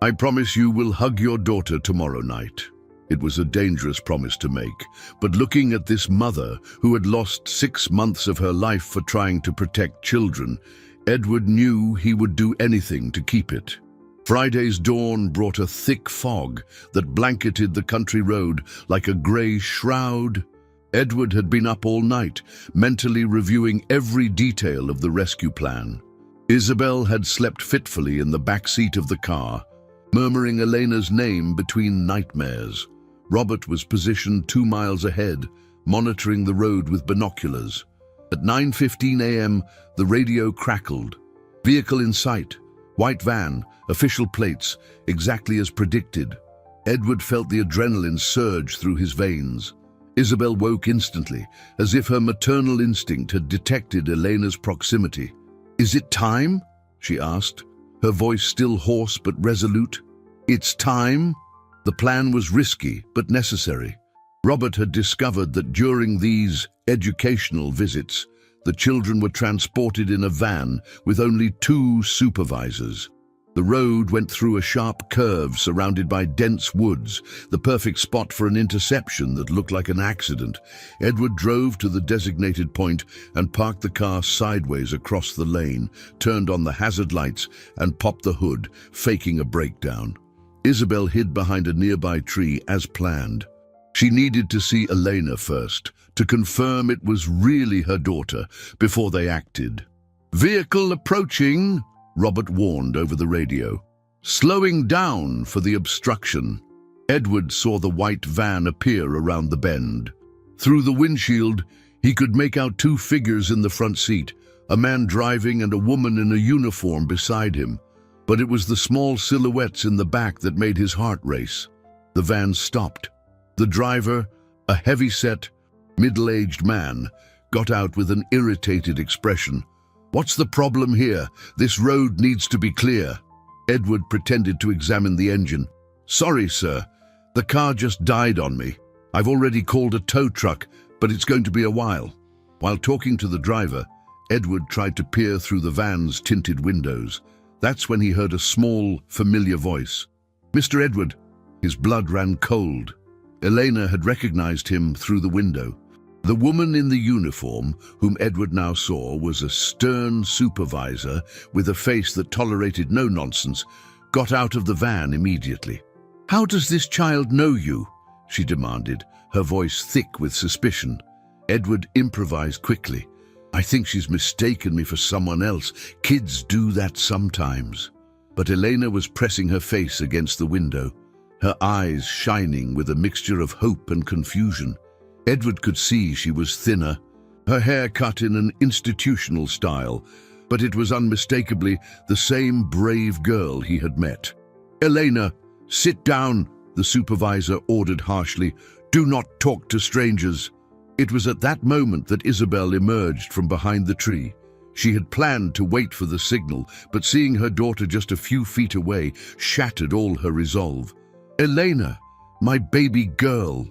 I promise you will hug your daughter tomorrow night. It was a dangerous promise to make, but looking at this mother who had lost 6 months of her life for trying to protect children, Edward knew he would do anything to keep it. Friday's dawn brought a thick fog that blanketed the country road like a grey shroud. Edward had been up all night, mentally reviewing every detail of the rescue plan. Isabel had slept fitfully in the back seat of the car, murmuring Elena's name between nightmares. Robert was positioned 2 miles ahead, monitoring the road with binoculars. At 9:15 a.m., the radio crackled. Vehicle in sight, white van, official plates, exactly as predicted. Edward felt the adrenaline surge through his veins. Isabel woke instantly, as if her maternal instinct had detected Elena's proximity. Is it time? She asked, her voice still hoarse but resolute. It's time? The plan was risky but necessary. Robert had discovered that during these educational visits, the children were transported in a van with only 2 supervisors. The road went through a sharp curve surrounded by dense woods, the perfect spot for an interception that looked like an accident. Edward drove to the designated point and parked the car sideways across the lane, turned on the hazard lights, and popped the hood, faking a breakdown. Isabel hid behind a nearby tree as planned. She needed to see Elena first, to confirm it was really her daughter, before they acted. Vehicle approaching, Robert warned over the radio. Slowing down for the obstruction. Edward saw the white van appear around the bend. Through the windshield, he could make out 2 figures in the front seat, a man driving and a woman in a uniform beside him. But it was the small silhouettes in the back that made his heart race. The van stopped. The driver, a heavy-set, middle-aged man, got out with an irritated expression. What's the problem here? This road needs to be clear. Edward pretended to examine the engine. Sorry, sir. The car just died on me. I've already called a tow truck, but it's going to be a while. While talking to the driver, Edward tried to peer through the van's tinted windows. That's when he heard a small, familiar voice. "Mr. Edward." His blood ran cold. Elena had recognized him through the window. The woman in the uniform, whom Edward now saw, was a stern supervisor with a face that tolerated no nonsense, got out of the van immediately. "How does this child know you?" she demanded, her voice thick with suspicion. Edward improvised quickly. "I think she's mistaken me for someone else. Kids do that sometimes." But Elena was pressing her face against the window, her eyes shining with a mixture of hope and confusion. Edward could see she was thinner, her hair cut in an institutional style, but it was unmistakably the same brave girl he had met. "Elena, sit down," the supervisor ordered harshly. "Do not talk to strangers." It was at that moment that Isabel emerged from behind the tree. She had planned to wait for the signal, but seeing her daughter just a few feet away shattered all her resolve. "Elena, my baby girl."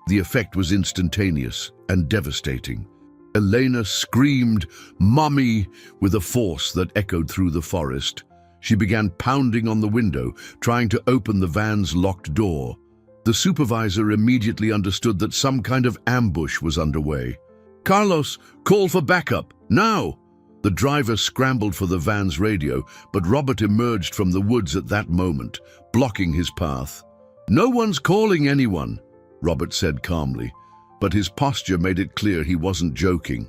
The effect was instantaneous and devastating. Elena screamed, "Mommy," with a force that echoed through the forest. She began pounding on the window, trying to open the van's locked door. The supervisor immediately understood that some kind of ambush was underway. "Carlos, call for backup, now!" The driver scrambled for the van's radio, but Robert emerged from the woods at that moment, blocking his path. "No one's calling anyone," Robert said calmly, but his posture made it clear he wasn't joking.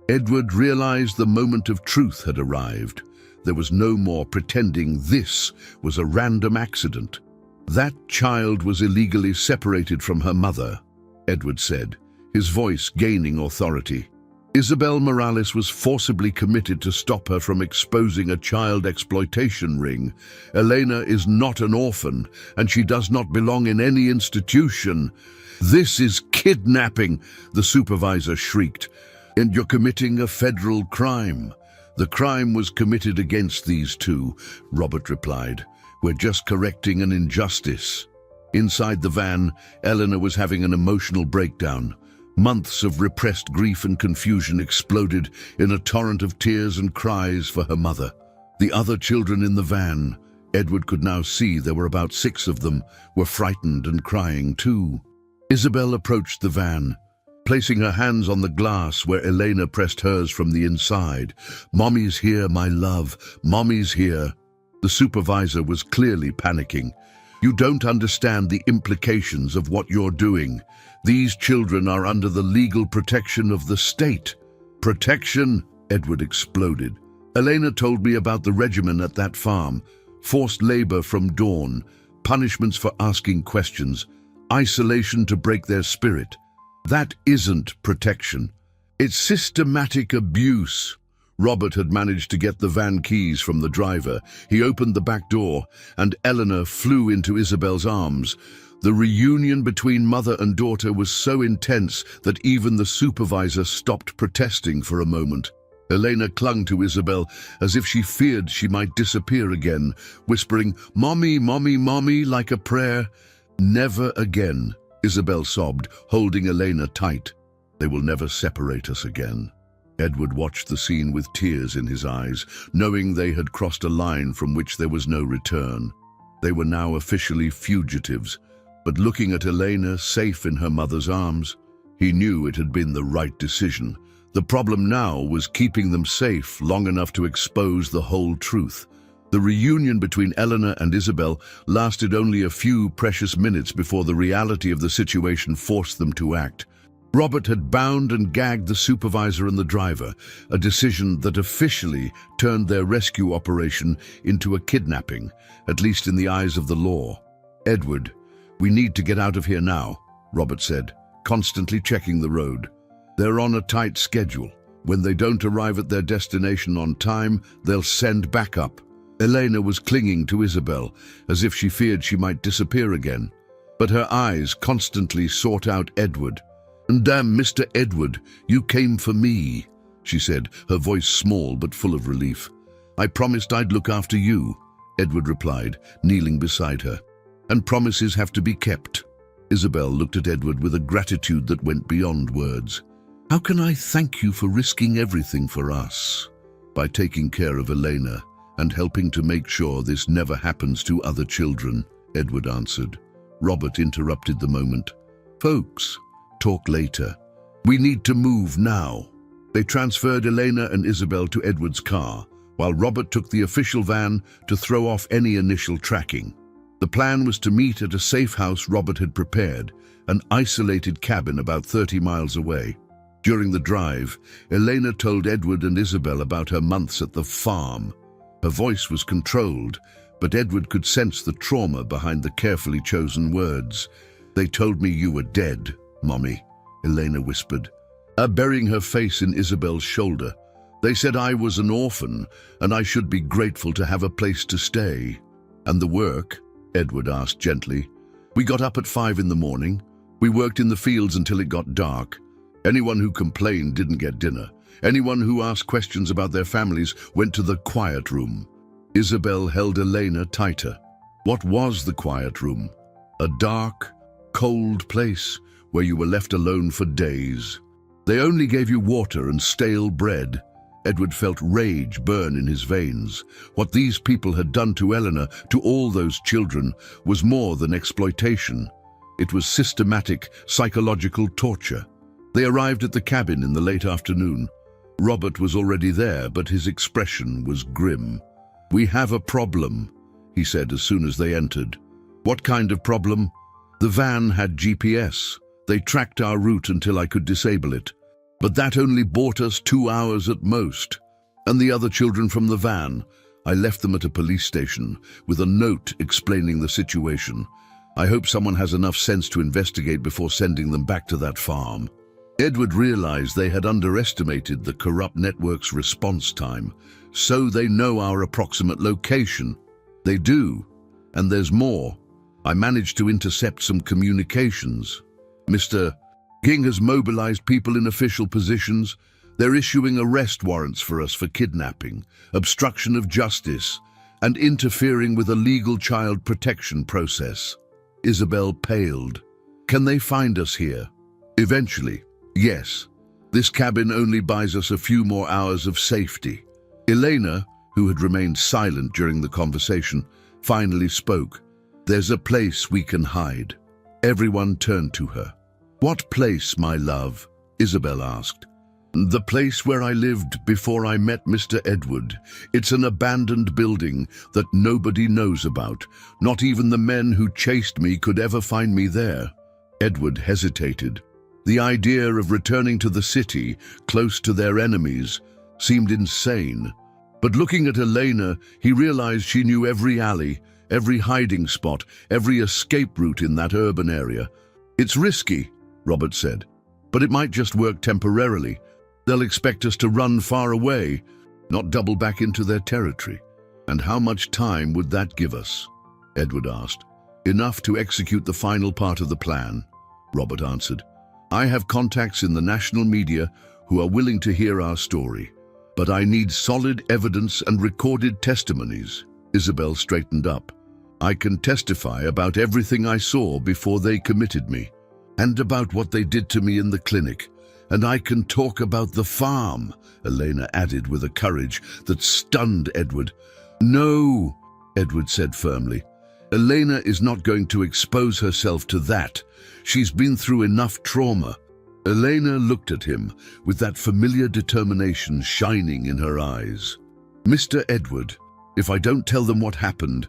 Edward realized the moment of truth had arrived. There was no more pretending this was a random accident. "That child was illegally separated from her mother," Edward said, his voice gaining authority. "Isabel Morales was forcibly committed to stop her from exposing a child exploitation ring. Elena is not an orphan, and she does not belong in any institution." "This is kidnapping," the supervisor shrieked. "And you're committing a federal crime." "The crime was committed against these two," Robert replied. "We're just correcting an injustice." Inside the van, Eleanor was having an emotional breakdown. Months of repressed grief and confusion exploded in a torrent of tears and cries for her mother. The other children in the van, Edward could now see there were about 6 of them, were frightened and crying too. Isabel approached the van, placing her hands on the glass where Elena pressed hers from the inside. "Mommy's here, my love. Mommy's here." The supervisor was clearly panicking. "You don't understand the implications of what you're doing. These children are under the legal protection of the state." "Protection?" Edward exploded. "Elena told me about the regimen at that farm. Forced labor from dawn, punishments for asking questions, isolation to break their spirit. That isn't protection. It's systematic abuse." Robert had managed to get the van keys from the driver. He opened the back door, and Eleanor flew into Isabel's arms. The reunion between mother and daughter was so intense that even the supervisor stopped protesting for a moment. Elena clung to Isabel as if she feared she might disappear again, whispering, "Mommy, mommy, mommy," like a prayer. "Never again," Isabel sobbed, holding Elena tight. "They will never separate us again." Edward watched the scene with tears in his eyes, knowing they had crossed a line from which there was no return. They were now officially fugitives, but looking at Elena safe in her mother's arms, he knew it had been the right decision. The problem now was keeping them safe long enough to expose the whole truth. The reunion between Eleanor and Isabel lasted only a few precious minutes before the reality of the situation forced them to act. Robert had bound and gagged the supervisor and the driver, a decision that officially turned their rescue operation into a kidnapping, at least in the eyes of the law. "Edward, we need to get out of here now," Robert said, constantly checking the road. "They're on a tight schedule. When they don't arrive at their destination on time, they'll send backup." Elena was clinging to Isabel, as if she feared she might disappear again, but her eyes constantly sought out Edward. "Damn, Mr. Edward, you came for me," she said, her voice small but full of relief. "I promised I'd look after you," Edward replied, kneeling beside her. "And promises have to be kept." Isabel looked at Edward with a gratitude that went beyond words. How can I thank you for risking everything for us? By taking care of Elena and helping to make sure this never happens to other children, Edward answered. Robert interrupted the moment. Folks, talk later. We need to move now. They transferred Elena and Isabel to Edward's car, while Robert took the official van to throw off any initial tracking. The plan was to meet at a safe house Robert had prepared, an isolated cabin about 30 miles away. During the drive, Elena told Edward and Isabel about her months at the farm. Her voice was controlled, but Edward could sense the trauma behind the carefully chosen words. They told me you were dead, Mommy, Elena whispered, burying her face in Isabel's shoulder. They said I was an orphan and I should be grateful to have a place to stay. And the work? Edward asked gently. We got up at 5 in the morning. We worked in the fields until it got dark. Anyone who complained didn't get dinner. Anyone who asked questions about their families went to the quiet room. Isabel held Elena tighter. What was the quiet room? A dark, cold place where you were left alone for days. They only gave you water and stale bread. Edward felt rage burn in his veins. What these people had done to Eleanor, to all those children, was more than exploitation. It was systematic, psychological torture. They arrived at the cabin in the late afternoon. Robert was already there, but his expression was grim. We have a problem, he said as soon as they entered. What kind of problem? The van had GPS. They tracked our route until I could disable it. But that only bought us 2 hours at most. And the other children from the van, I left them at a police station with a note explaining the situation. I hope someone has enough sense to investigate before sending them back to that farm. Edward realized they had underestimated the corrupt network's response time, so they know our approximate location. They do, and there's more. I managed to intercept some communications. Mr. King has mobilized people in official positions. They're issuing arrest warrants for us for kidnapping, obstruction of justice, and interfering with a legal child protection process. Isabel paled. Can they find us here? Eventually. Yes, this cabin only buys us a few more hours of safety. Elena, who had remained silent during the conversation, finally spoke. There's a place we can hide. Everyone turned to her. What place, my love? Isabel asked. The place where I lived before I met Mr. Edward. It's an abandoned building that nobody knows about. Not even the men who chased me could ever find me there. Edward hesitated. The idea of returning to the city, close to their enemies, seemed insane. But looking at Elena, he realized she knew every alley, every hiding spot, every escape route in that urban area. It's risky, Robert said, but it might just work temporarily. They'll expect us to run far away, not double back into their territory. And how much time would that give us? Edward asked. Enough to execute the final part of the plan, Robert answered. I have contacts in the national media who are willing to hear our story, but I need solid evidence and recorded testimonies. Isabel straightened up. I can testify about everything I saw before they committed me, and about what they did to me in the clinic, and I can talk about the farm, Elena added with a courage that stunned Edward. No, Edward said firmly. Elena is not going to expose herself to that. She's been through enough trauma. Elena looked at him with that familiar determination shining in her eyes. Mr. Edward, if I don't tell them what happened,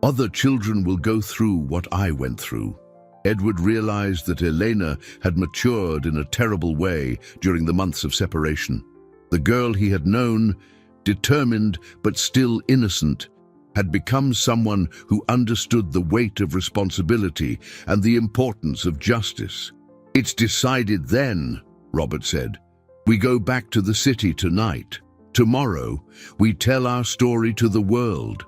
other children will go through what I went through. Edward realized that Elena had matured in a terrible way during the months of separation. The girl he had known, determined but still innocent, had become someone who understood the weight of responsibility and the importance of justice. It's decided then, Robert said. We go back to the city tonight. Tomorrow, we tell our story to the world.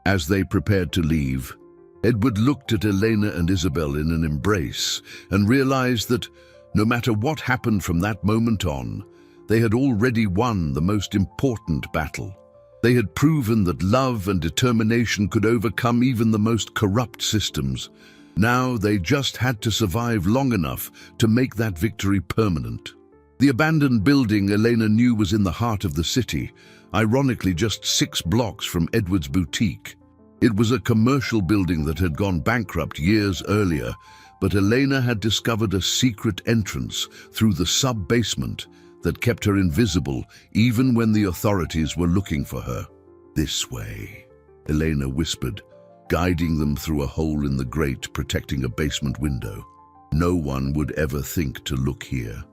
As they prepared to leave, Edward looked at Elena and Isabel in an embrace and realized that, no matter what happened from that moment on, they had already won the most important battle. They had proven that love and determination could overcome even the most corrupt systems. Now they just had to survive long enough to make that victory permanent. The abandoned building Elena knew was in the heart of the city, ironically just 6 blocks from Edward's boutique. It was a commercial building that had gone bankrupt years earlier, but Elena had discovered a secret entrance through the sub-basement that kept her invisible even when the authorities were looking for her. "This way," Elena whispered, guiding them through a hole in the grate protecting a basement window. No one would ever think to look here.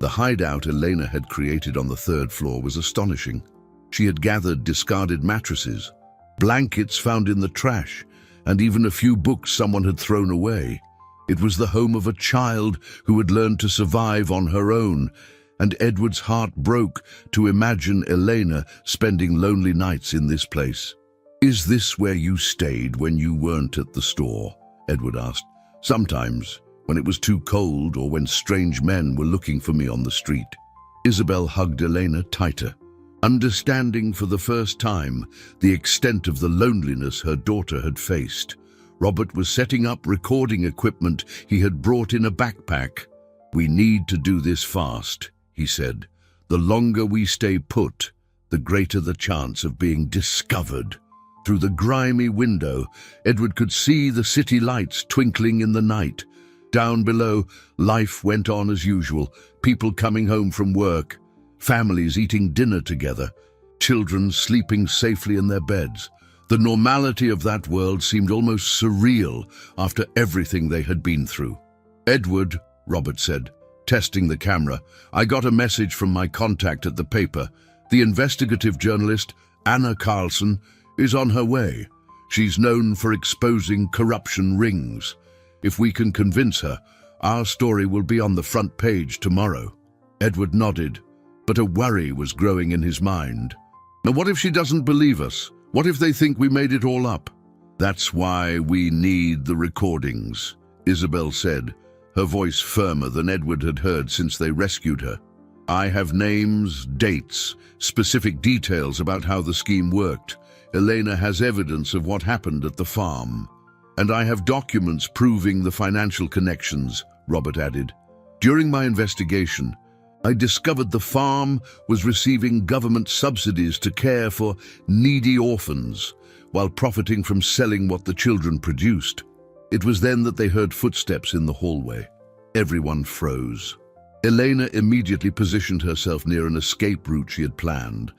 The hideout Elena had created on the 3rd floor was astonishing. She had gathered discarded mattresses, blankets found in the trash, and even a few books someone had thrown away. It was the home of a child who had learned to survive on her own, and Edward's heart broke to imagine Elena spending lonely nights in this place. "Is this where you stayed when you weren't at the store?" Edward asked. "Sometimes, when it was too cold or when strange men were looking for me on the street." Isabel hugged Elena tighter, understanding for the first time the extent of the loneliness her daughter had faced. Robert was setting up recording equipment he had brought in a backpack. "We need to do this fast," he said. "The longer we stay put, the greater the chance of being discovered." Through the grimy window, Edward could see the city lights twinkling in the night. Down below, life went on as usual, people coming home from work, families eating dinner together, children sleeping safely in their beds. The normality of that world seemed almost surreal after everything they had been through. "Edward," Robert said, testing the camera, "I got a message from my contact at the paper. The investigative journalist, Anna Carlson, is on her way. She's known for exposing corruption rings. If we can convince her, our story will be on the front page tomorrow." Edward nodded, but a worry was growing in his mind. "Now what if she doesn't believe us? What if they think we made it all up?" "That's why we need the recordings," Isabel said, her voice firmer than Edward had heard since they rescued her. "I have names, dates, specific details about how the scheme worked. Elena has evidence of what happened at the farm. And I have documents proving the financial connections," Robert added. "During my investigation, I discovered the farm was receiving government subsidies to care for needy orphans while profiting from selling what the children produced." It was then that they heard footsteps in the hallway. Everyone froze. Elena immediately positioned herself near an escape route she had planned,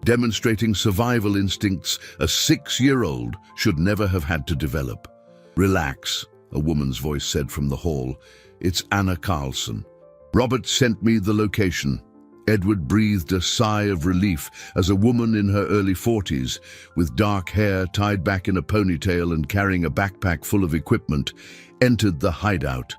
demonstrating survival instincts a 6-year-old should never have had to develop. "Relax," a woman's voice said from the hall. "It's Anna Carlson. Robert sent me the location." Edward breathed a sigh of relief as a woman in her early 40s, with dark hair tied back in a ponytail and carrying a backpack full of equipment, entered the hideout.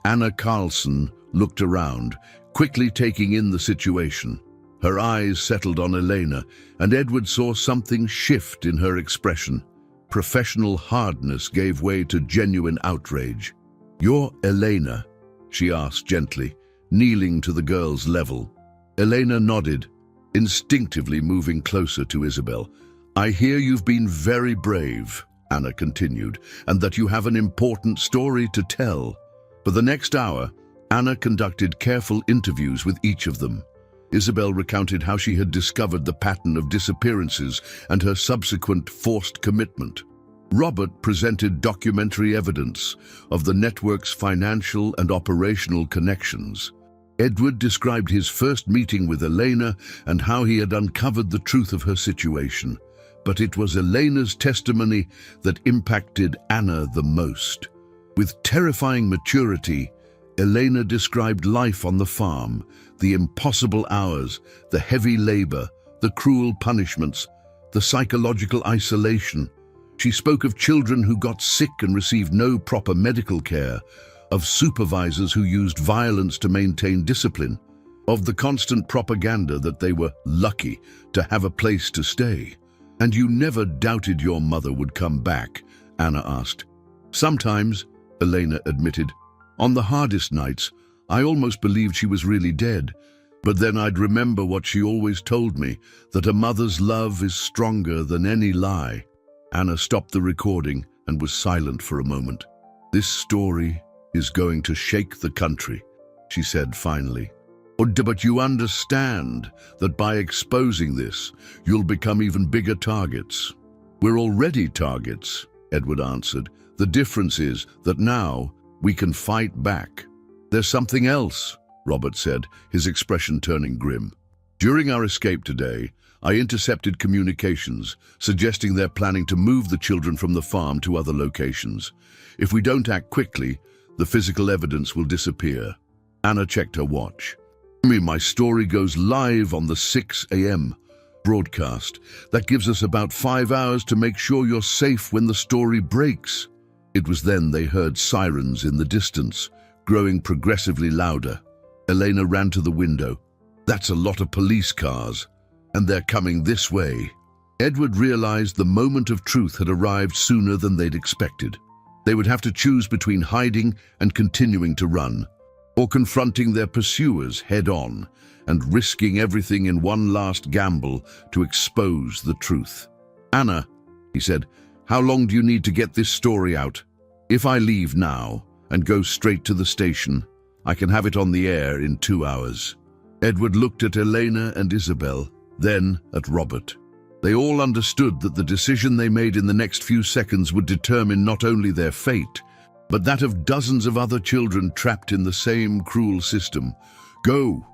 Anna Carlson looked around, quickly taking in the situation. Her eyes settled on Elena, and Edward saw something shift in her expression. Professional hardness gave way to genuine outrage. "You're Elena?" she asked gently, kneeling to the girl's level. Elena nodded, instinctively moving closer to Isabel. "I hear you've been very brave," Anna continued, "and that you have an important story to tell." For the next hour, Anna conducted careful interviews with each of them. Isabel recounted how she had discovered the pattern of disappearances and her subsequent forced commitment. Robert presented documentary evidence of the network's financial and operational connections. Edward described his first meeting with Elena and how he had uncovered the truth of her situation. But it was Elena's testimony that impacted Anna the most. With terrifying maturity, Elena described life on the farm, the impossible hours, the heavy labor, the cruel punishments, the psychological isolation. She spoke of children who got sick and received no proper medical care, of supervisors who used violence to maintain discipline, of the constant propaganda that they were lucky to have a place to stay. "And you never doubted your mother would come back?" Anna asked. "Sometimes," Elena admitted. "On the hardest nights, I almost believed she was really dead. But then I'd remember what she always told me, that a mother's love is stronger than any lie." Anna stopped the recording and was silent for a moment. "This story is going to shake the country," she said finally. But you understand that by exposing this, you'll become even bigger targets. We're already targets, Edward answered. The difference is that now we can fight back. There's something else, Robert said, his expression turning grim. During our escape today, I intercepted communications suggesting they're planning to move the children from the farm to other locations. If we don't act quickly, the physical evidence will disappear. Anna checked her watch. My story goes live on the 6 a.m. broadcast. That gives us about 5 hours to make sure you're safe when the story breaks. It was then they heard sirens in the distance, growing progressively louder. Elena ran to the window. That's a lot of police cars, and they're coming this way. Edward realized the moment of truth had arrived sooner than they'd expected. They would have to choose between hiding and continuing to run, or confronting their pursuers head-on and risking everything in one last gamble to expose the truth. Anna, he said, how long do you need to get this story out? If I leave now and go straight to the station, I can have it on the air in 2 hours. Edward looked at Elena and Isabel, then at Robert. They all understood that the decision they made in the next few seconds would determine not only their fate, but that of dozens of other children trapped in the same cruel system. Go,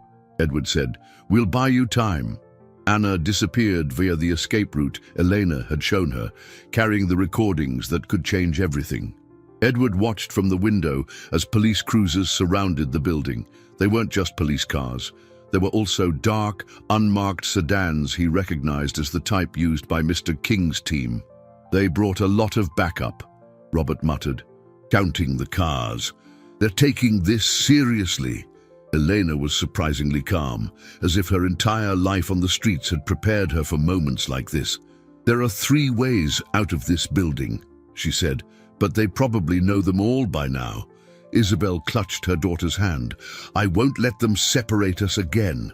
Edward said. We'll buy you time. Anna disappeared via the escape route Elena had shown her, carrying the recordings that could change everything. Edward watched from the window as police cruisers surrounded the building. They weren't just police cars. There were also dark, unmarked sedans he recognized as the type used by Mr. King's team. They brought a lot of backup, Robert muttered, counting the cars. They're taking this seriously. Elena was surprisingly calm, as if her entire life on the streets had prepared her for moments like this. There are 3 ways out of this building, she said, but they probably know them all by now. Isabel clutched her daughter's hand. I won't let them separate us again.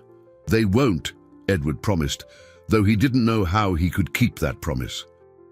They won't, Edward promised, though he didn't know how he could keep that promise.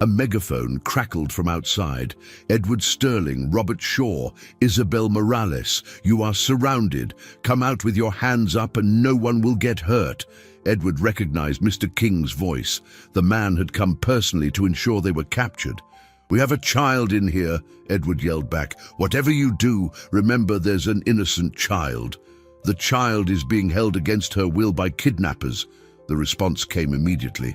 A megaphone crackled from outside. Edward Sterling, Robert Shaw, Isabel Morales, you are surrounded. Come out with your hands up and no one will get hurt. Edward recognized Mr. King's voice. The man had come personally to ensure they were captured. We have a child in here, Edward yelled back. Whatever you do, remember there's an innocent child. The child is being held against her will by kidnappers. The response came immediately.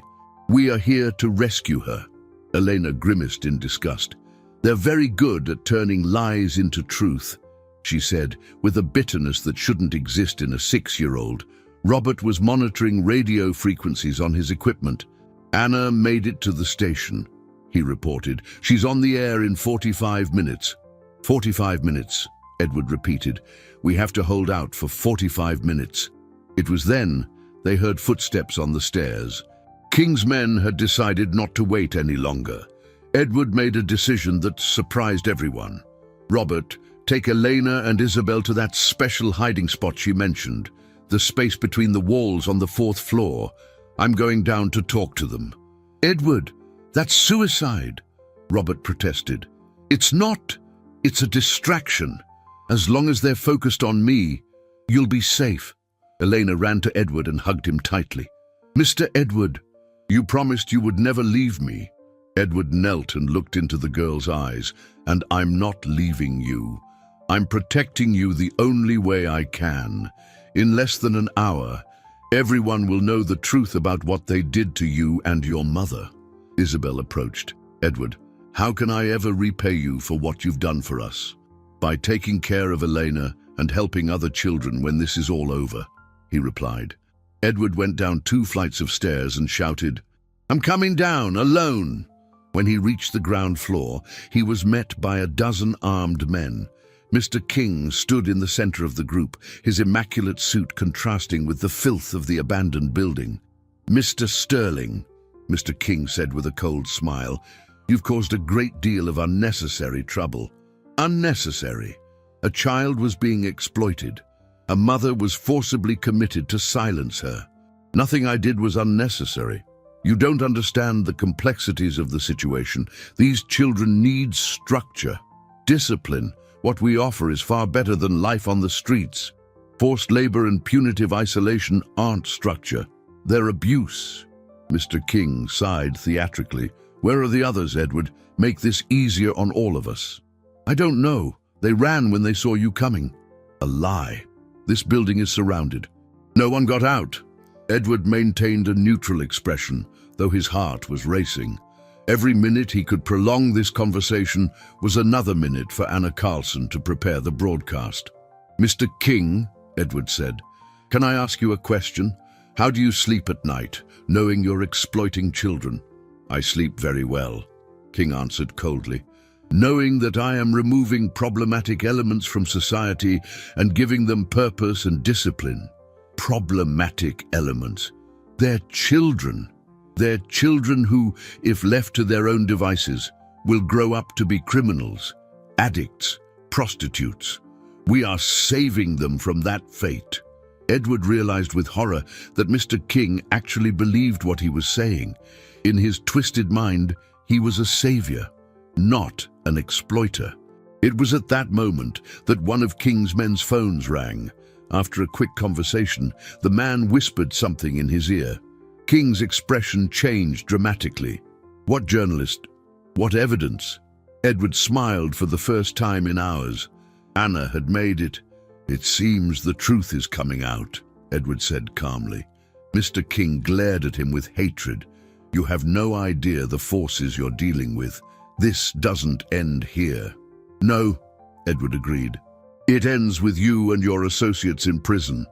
We are here to rescue her. Elena grimaced in disgust. They're very good at turning lies into truth, she said, with a bitterness that shouldn't exist in a 6-year-old. Robert was monitoring radio frequencies on his equipment. Anna made it to the station, he reported. She's on the air in 45 minutes. 45 minutes, Edward repeated. We have to hold out for 45 minutes. It was then they heard footsteps on the stairs. King's men had decided not to wait any longer. Edward made a decision that surprised everyone. Robert, take Elena and Isabel to that special hiding spot she mentioned, the space between the walls on the 4th floor. I'm going down to talk to them. Edward, that's suicide, Robert protested. It's not. It's a distraction. As long as they're focused on me, you'll be safe. Elena ran to Edward and hugged him tightly. Mr. Edward, you promised you would never leave me. Edward knelt and looked into the girl's eyes. And I'm not leaving you. I'm protecting you the only way I can. In less than an hour, everyone will know the truth about what they did to you and your mother. Isabel approached. Edward, how can I ever repay you for what you've done for us? By taking care of Elena and helping other children when this is all over, he replied. Edward went down 2 flights of stairs and shouted, I'm coming down, alone. When he reached the ground floor, he was met by a dozen armed men. Mr. King stood in the center of the group, his immaculate suit contrasting with the filth of the abandoned building. Mr. Sterling, Mr. King said with a cold smile, you've caused a great deal of unnecessary trouble. Unnecessary. A child was being exploited. A mother was forcibly committed to silence her. Nothing I did was unnecessary. You don't understand the complexities of the situation. These children need structure, discipline. What we offer is far better than life on the streets. Forced labor and punitive isolation aren't structure. They're abuse. Mr. King sighed theatrically. Where are the others, Edward? Make this easier on all of us. I don't know. They ran when they saw you coming. A lie. This building is surrounded. No one got out. Edward maintained a neutral expression, though his heart was racing. Every minute he could prolong this conversation was another minute for Anna Carlson to prepare the broadcast. Mr. King, Edward said, can I ask you a question? How do you sleep at night, knowing you're exploiting children? I sleep very well, King answered coldly, knowing that I am removing problematic elements from society and giving them purpose and discipline. Problematic elements. They're children. They're children who, if left to their own devices, will grow up to be criminals, addicts, prostitutes. We are saving them from that fate. Edward realized with horror that Mr. King actually believed what he was saying. In his twisted mind, he was a savior, not an exploiter. It was at that moment that one of King's men's phones rang. After a quick conversation, the man whispered something in his ear. King's expression changed dramatically. What journalist? What evidence? Edward smiled for the first time in hours. Anna had made it. It seems the truth is coming out, Edward said calmly. Mr. King glared at him with hatred. You have no idea the forces you're dealing with. This doesn't end here. No, Edward agreed. It ends with you and your associates in prison.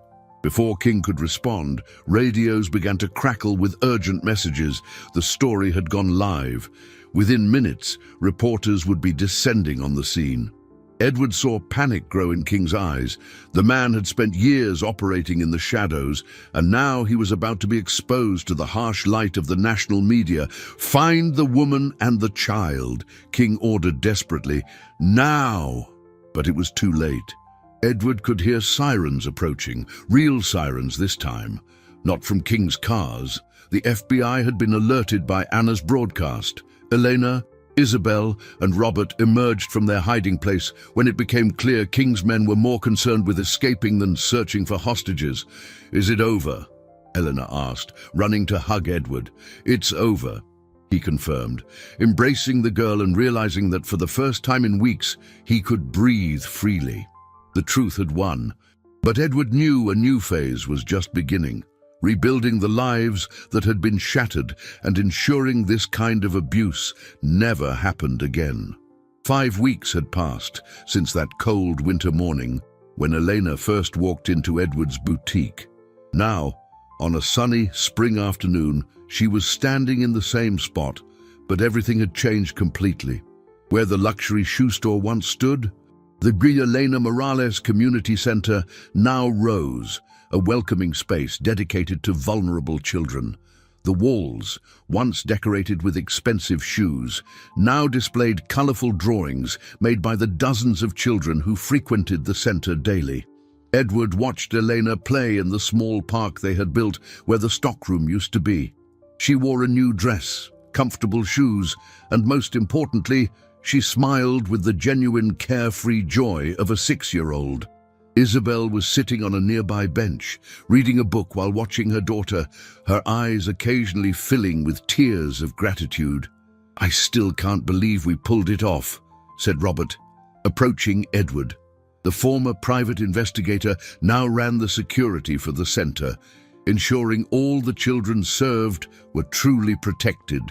Before King could respond, radios began to crackle with urgent messages. The story had gone live. Within minutes, reporters would be descending on the scene. Edward saw panic grow in King's eyes. The man had spent years operating in the shadows, and now he was about to be exposed to the harsh light of the national media. Find the woman and the child, King ordered desperately. Now! But it was too late. Edward could hear sirens approaching, real sirens this time, not from King's cars. The FBI had been alerted by Anna's broadcast. Elena, Isabel, and Robert emerged from their hiding place when it became clear King's men were more concerned with escaping than searching for hostages. Is it over? Elena asked, running to hug Edward. It's over, he confirmed, embracing the girl and realizing that for the first time in weeks, he could breathe freely. The truth had won, but Edward knew a new phase was just beginning, rebuilding the lives that had been shattered and ensuring this kind of abuse never happened again. 5 weeks had passed since that cold winter morning when Elena first walked into Edward's boutique. Now, on a sunny spring afternoon, she was standing in the same spot, but everything had changed completely. Where the luxury shoe store once stood, the Elena Morales Community Center now rose, a welcoming space dedicated to vulnerable children. The walls, once decorated with expensive shoes, now displayed colorful drawings made by the dozens of children who frequented the center daily. Edward watched Elena play in the small park they had built where the stockroom used to be. She wore a new dress, comfortable shoes, and most importantly, she smiled with the genuine carefree joy of a 6-year-old. Isabel was sitting on a nearby bench, reading a book while watching her daughter, her eyes occasionally filling with tears of gratitude. I still can't believe we pulled it off, said Robert, approaching Edward. The former private investigator now ran the security for the center, ensuring all the children served were truly protected.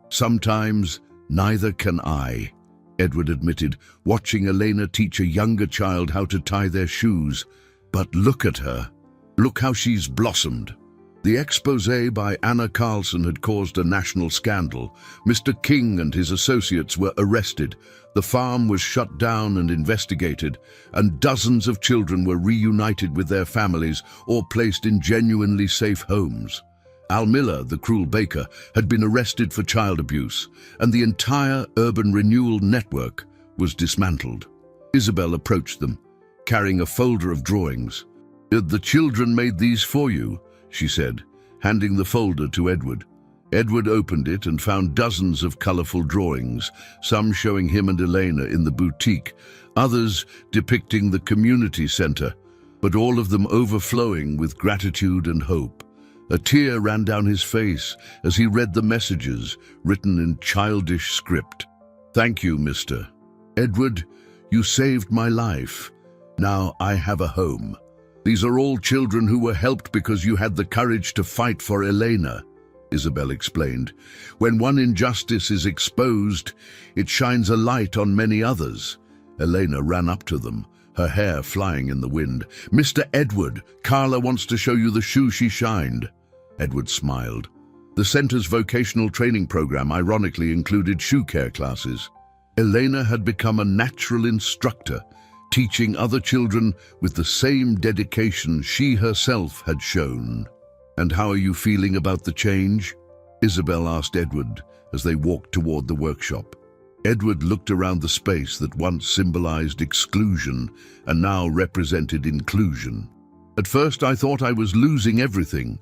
Sometimes neither can I, Edward admitted, watching Elena teach a younger child how to tie their shoes. But look at her. Look how she's blossomed. The expose by Anna Carlson had caused a national scandal. Mr. King and his associates were arrested. The farm was shut down and investigated, and dozens of children were reunited with their families or placed in genuinely safe homes. Al Miller, the cruel baker, had been arrested for child abuse, and the entire urban renewal network was dismantled. Isabel approached them, carrying a folder of drawings. "The children made these for you," she said, handing the folder to Edward. Edward opened it and found dozens of colorful drawings, some showing him and Elena in the boutique, others depicting the community center. but all of them overflowing with gratitude and hope. A tear ran down his face as he read the messages written in childish script. "Thank you, Mr. Edward. You saved my life. Now I have a home. These are all children who were helped because you had the courage to fight for Elena," Isabel explained. "When one injustice is exposed, it shines a light on many others." Elena ran up to them, her hair flying in the wind. "Mr. Edward, Carla wants to show you the shoe she shined." Edward smiled. The center's vocational training program ironically included shoe care classes. Elena had become a natural instructor, teaching other children with the same dedication she herself had shown. "And how are you feeling about the change?" Isabel asked Edward as they walked toward the workshop. Edward looked around the space that once symbolized exclusion and now represented inclusion. "At first I thought I was losing everything.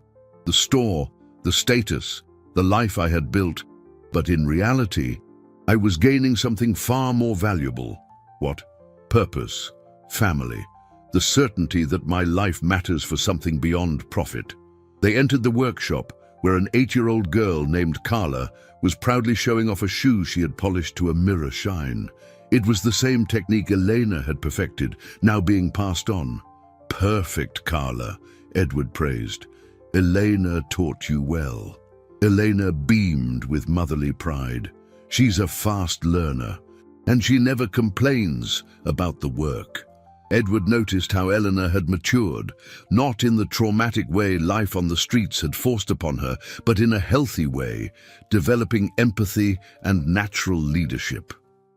The store, the status, the life I had built. But in reality, I was gaining something far more valuable." "What?" "Purpose, family, the certainty that my life matters for something beyond profit." They entered the workshop, where an 8-year-old girl named Carla was proudly showing off a shoe she had polished to a mirror shine. It was the same technique Elena had perfected, now being passed on. "Perfect, Carla," Edward praised. "Elena taught you well." Elena beamed with motherly pride. "She's a fast learner, and she never complains about the work." Edward noticed how Eleanor had matured, not in the traumatic way life on the streets had forced upon her, but in a healthy way, developing empathy and natural leadership.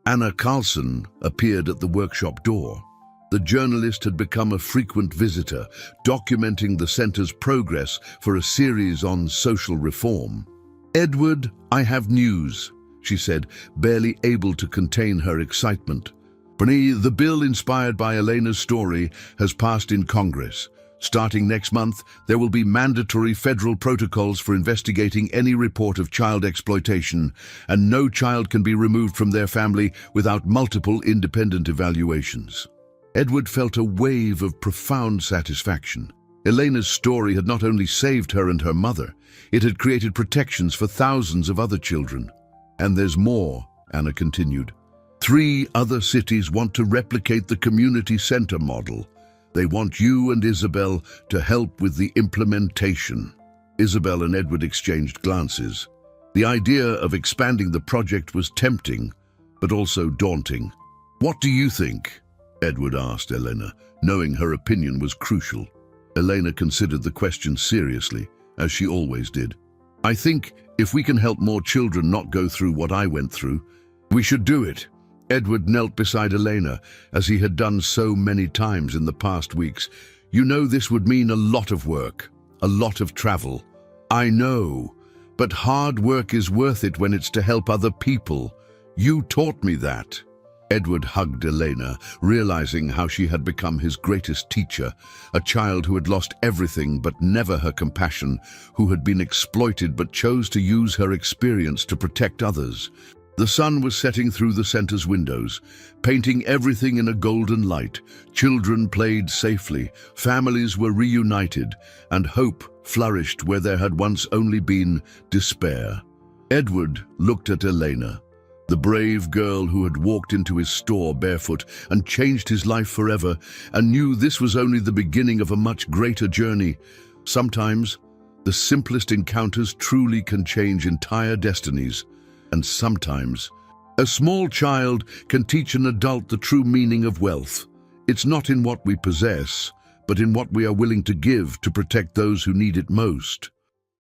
Anna Carlson appeared at the workshop door. The journalist had become a frequent visitor, documenting the center's progress for a series on social reform. "Edward, I have news," she said, barely able to contain her excitement. "The bill inspired by Elena's story has passed in Congress. Starting next month, there will be mandatory federal protocols for investigating any report of child exploitation, and no child can be removed from their family without multiple independent evaluations." Edward felt a wave of profound satisfaction. Elena's story had not only saved her and her mother, it had created protections for thousands of other children. "And there's more," Anna continued. 3 other cities want to replicate the community center model. They want you and Isabel to help with the implementation." Isabel and Edward exchanged glances. The idea of expanding the project was tempting, but also daunting. "What do you think?" Edward asked Elena, knowing her opinion was crucial. Elena considered the question seriously, as she always did. "I think if we can help more children not go through what I went through, we should do it." Edward knelt beside Elena, as he had done so many times in the past weeks. "You know this would mean a lot of work, a lot of travel." "I know, but hard work is worth it when it's to help other people. You taught me that." Edward hugged Elena, realizing how she had become his greatest teacher, a child who had lost everything but never her compassion, who had been exploited but chose to use her experience to protect others. The sun was setting through the center's windows, painting everything in a golden light. Children played safely, families were reunited, and hope flourished where there had once only been despair. Edward looked at Elena, the brave girl who had walked into his store barefoot and changed his life forever, and knew this was only the beginning of a much greater journey. Sometimes, the simplest encounters truly can change entire destinies. And sometimes, a small child can teach an adult the true meaning of wealth. It's not in what we possess, but in what we are willing to give to protect those who need it most.